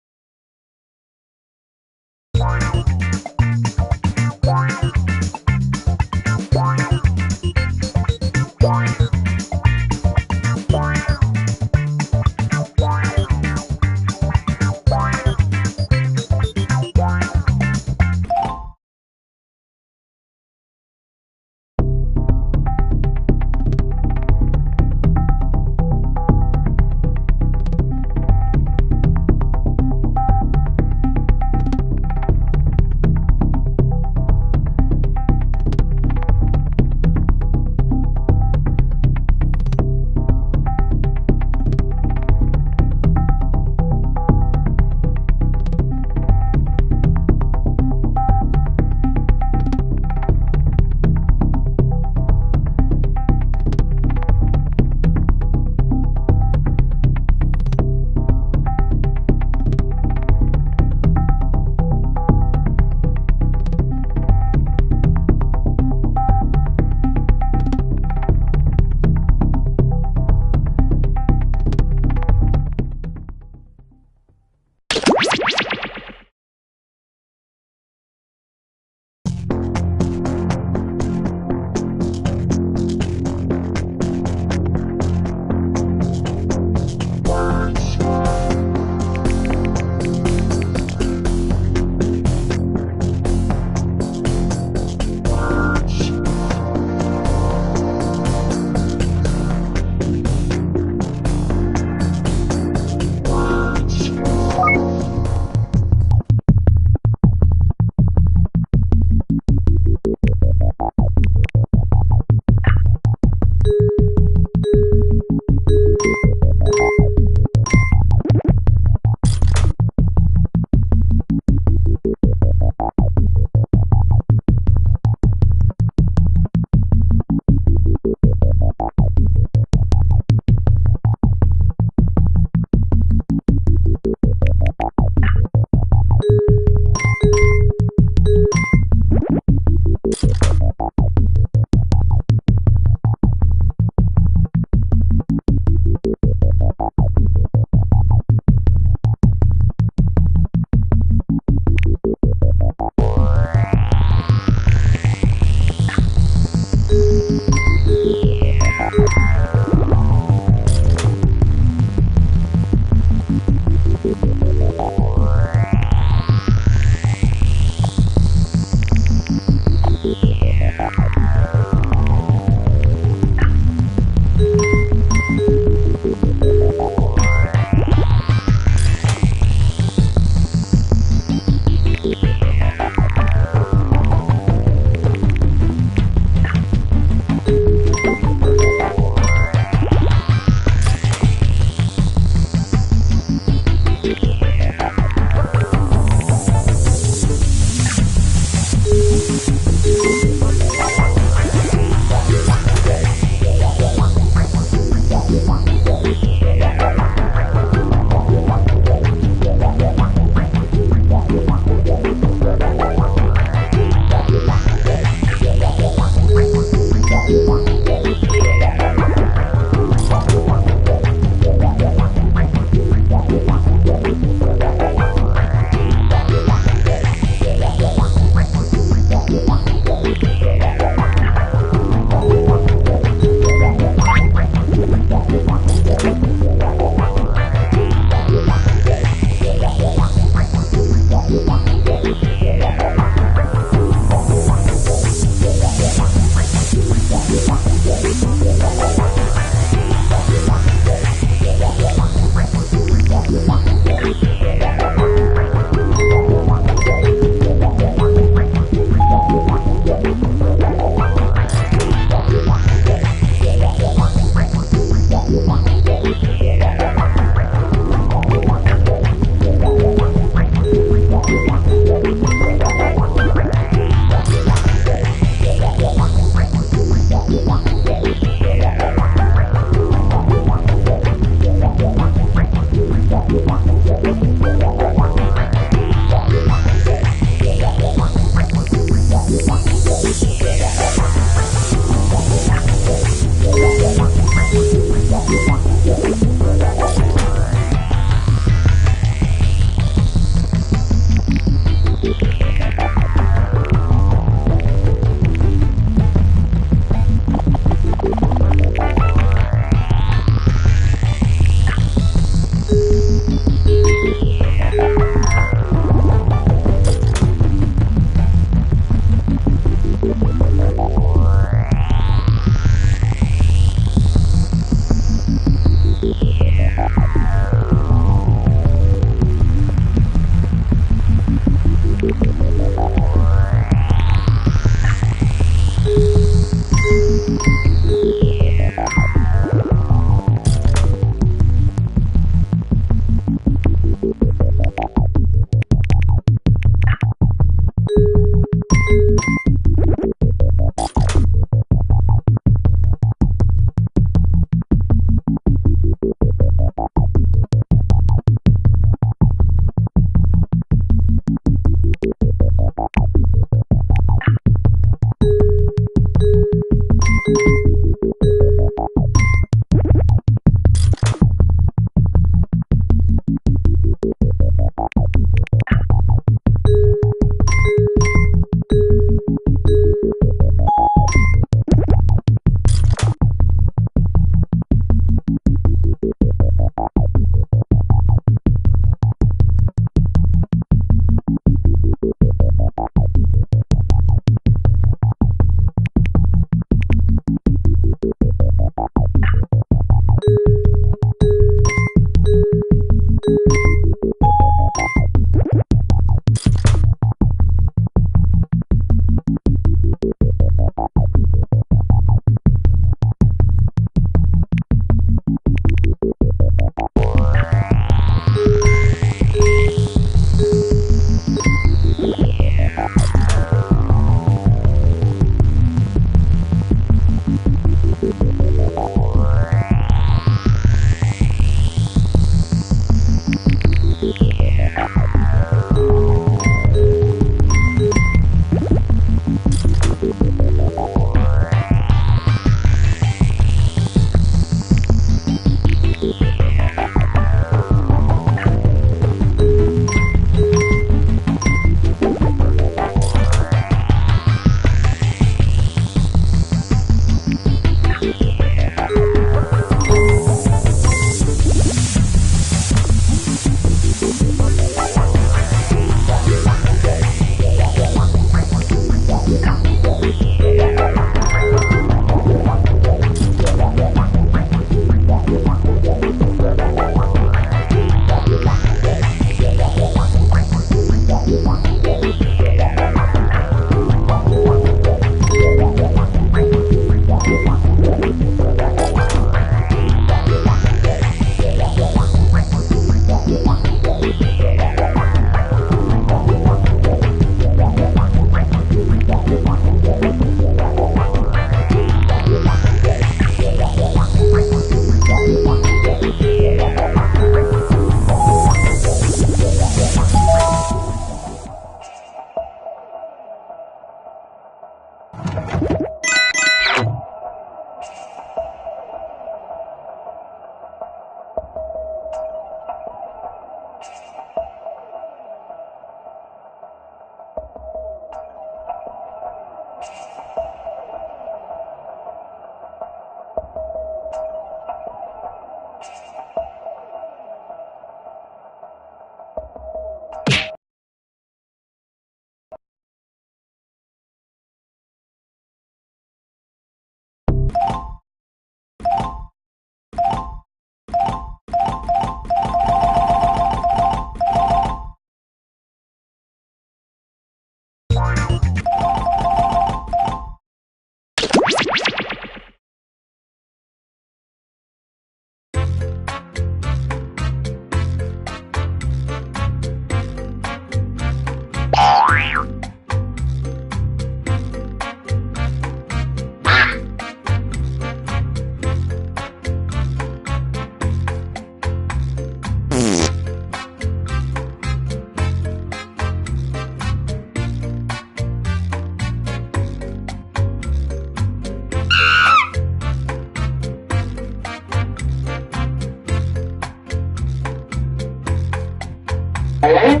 Hey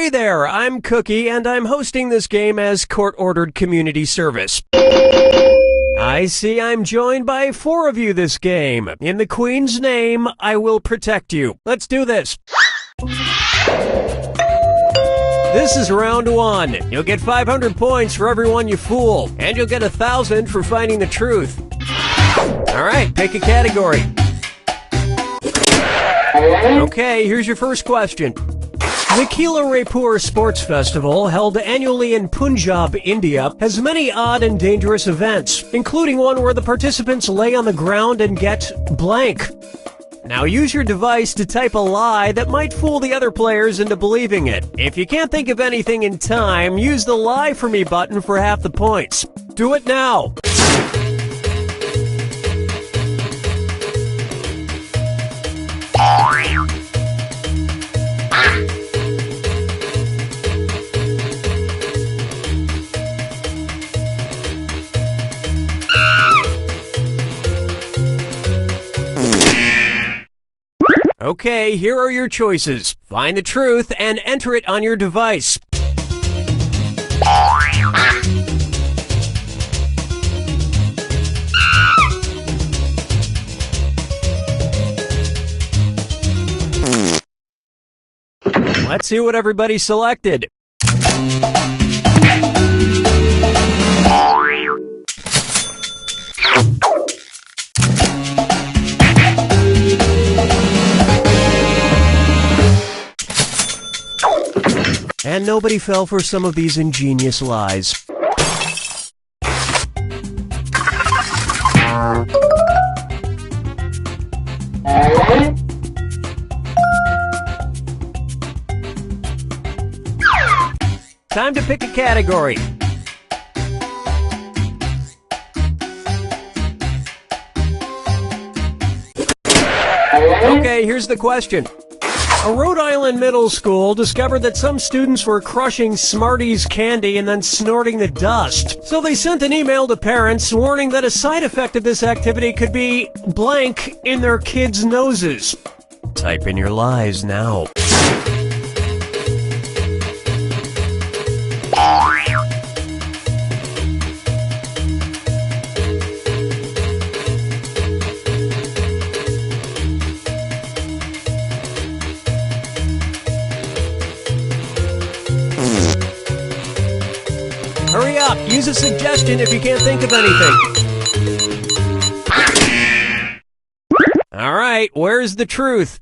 there, I'm Cookie, and I'm hosting this game as court-ordered community service. I see I'm joined by 4 of you this game. In the Queen's name, I will protect you. Let's do this. This is round 1. You'll get 500 points for everyone you fool, and you'll get 1,000 for finding the truth. All right, pick a category. Okay, here's your first question. The Kila Raipur Sports Festival, held annually in Punjab, India, has many odd and dangerous events, including one where the participants lay on the ground and get blank. Now use your device to type a lie that might fool the other players into believing it. If you can't think of anything in time, use the Lie For Me button for half the points. Do it now! Okay, here are your choices. Find the truth and enter it on your device. Let's see what everybody selected. And nobody fell for some of these ingenious lies. Time to pick a category. Okay, here's the question. A Rhode Island middle school discovered that some students were crushing Smarties candy and then snorting the dust. So they sent an email to parents warning that a side effect of this activity could be blank in their kids' noses. Type in your lies now. Hurry up! Use a suggestion if you can't think of anything. Alright, where's the truth?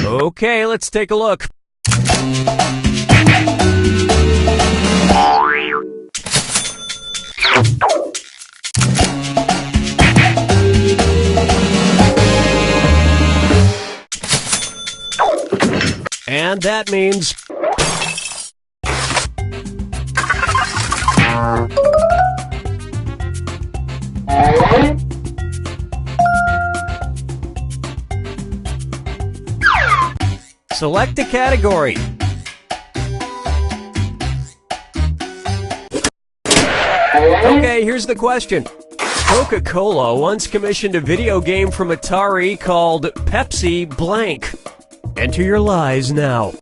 Okay, let's take a look. And that means... Select a category. Okay, here's the question. Coca-Cola once commissioned a video game from Atari called Pepsi Blank. Enter your lies now.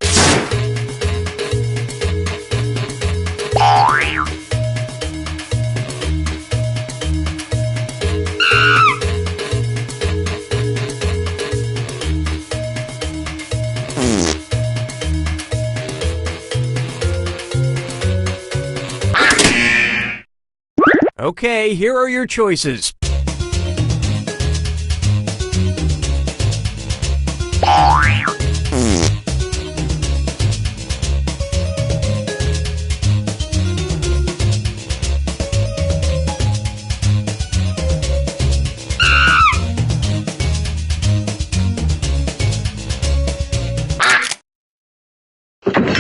Okay, here are your choices.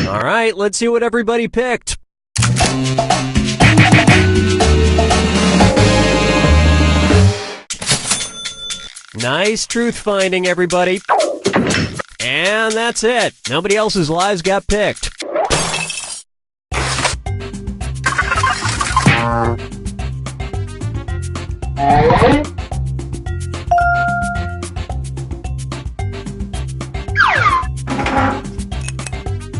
All right, let's see what everybody picked. Nice truth finding, everybody. And that's it. Nobody else's lies got picked.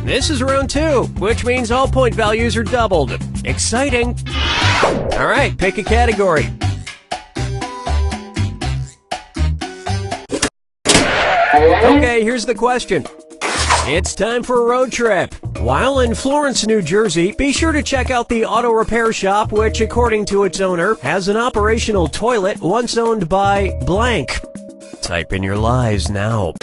This is round 2, which means all point values are doubled. Exciting. All right, pick a category. Okay, here's the question. It's time for a road trip. While in Florence, New Jersey, be sure to check out the auto repair shop, which, according to its owner, has an operational toilet once owned by blank. Type in your lies now.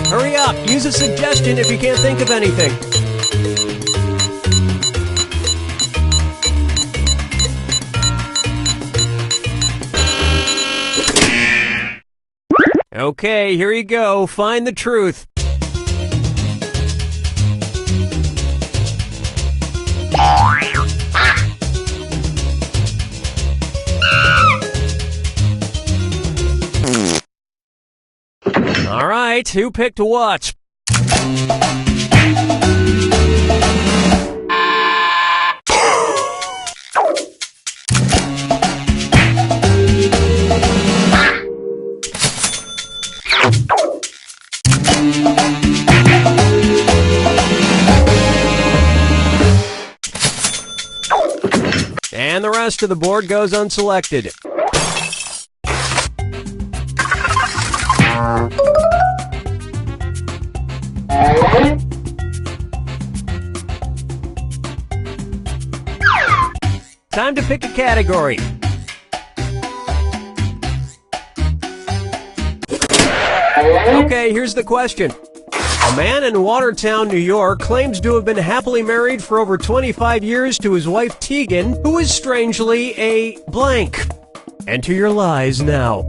Hurry up! Use a suggestion if you can't think of anything. Okay, here you go. Find the truth. All right, who picked what? And the rest of the board goes unselected. Time to pick a category. Okay, here's the question. A man in Watertown, New York, claims to have been happily married for over 25 years to his wife Tegan, who is strangely a blank. Enter your lies now.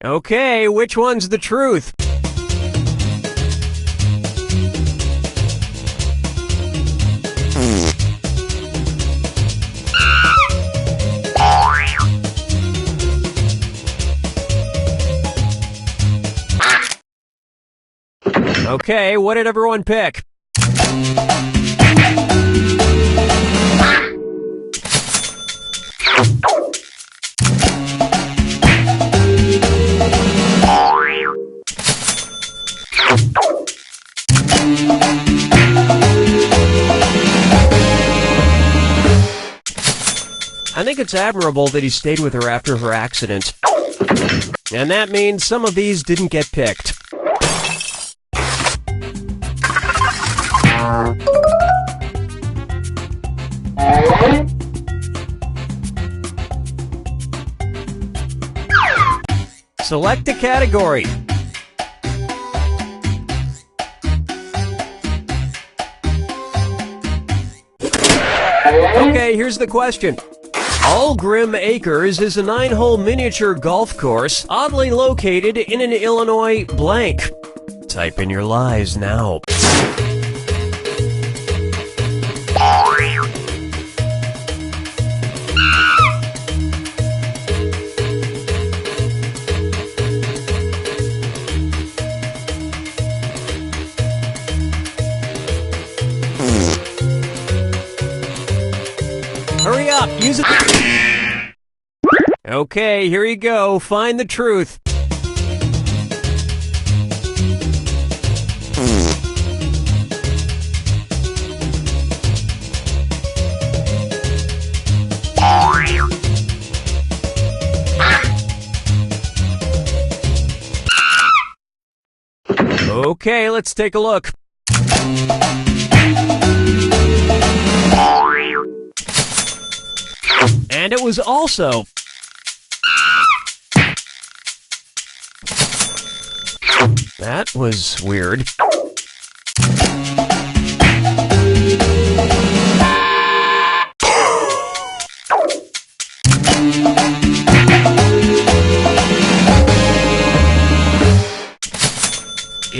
Okay, which one's the truth? Okay, what did everyone pick? I think it's admirable that he stayed with her after her accident. And that means some of these didn't get picked. Select a category. Okay, here's the question. Allgrim Acres is a 9-hole miniature golf course oddly located in an Illinois blank. Type in your lies now. Hurry up, use it. Okay, here you go. Find the truth. Okay, let's take a look. And it was also... That was weird.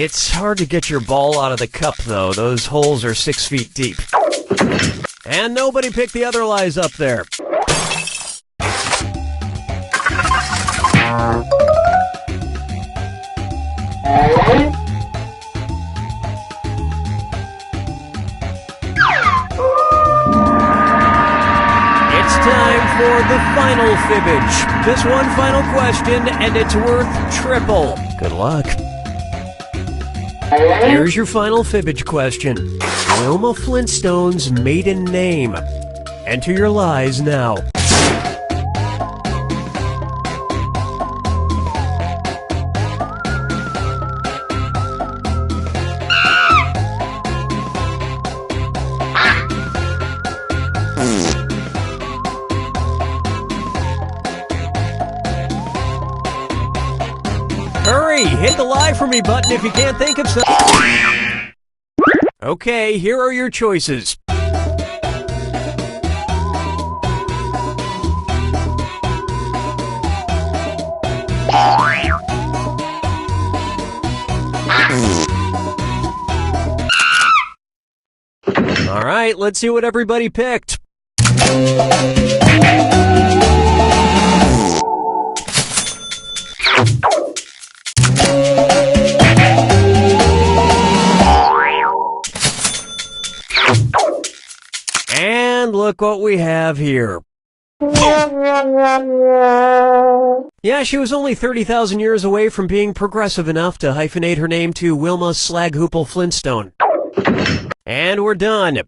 It's hard to get your ball out of the cup, though. Those holes are 6 feet deep. And nobody picked the other lies up there. It's time for the final fibbage. Just one final question, and it's worth triple. Good luck. Here's your final fibbage question. Wilma Flintstone's maiden name. Enter your lies now. Hurry! Hit the lie for me button if you can't think of something. Okay, here are your choices. All right, let's see what everybody picked. And look what we have here. Yeah, she was only 30,000 years away from being progressive enough to hyphenate her name to Wilma Slaghoople Flintstone. And we're done.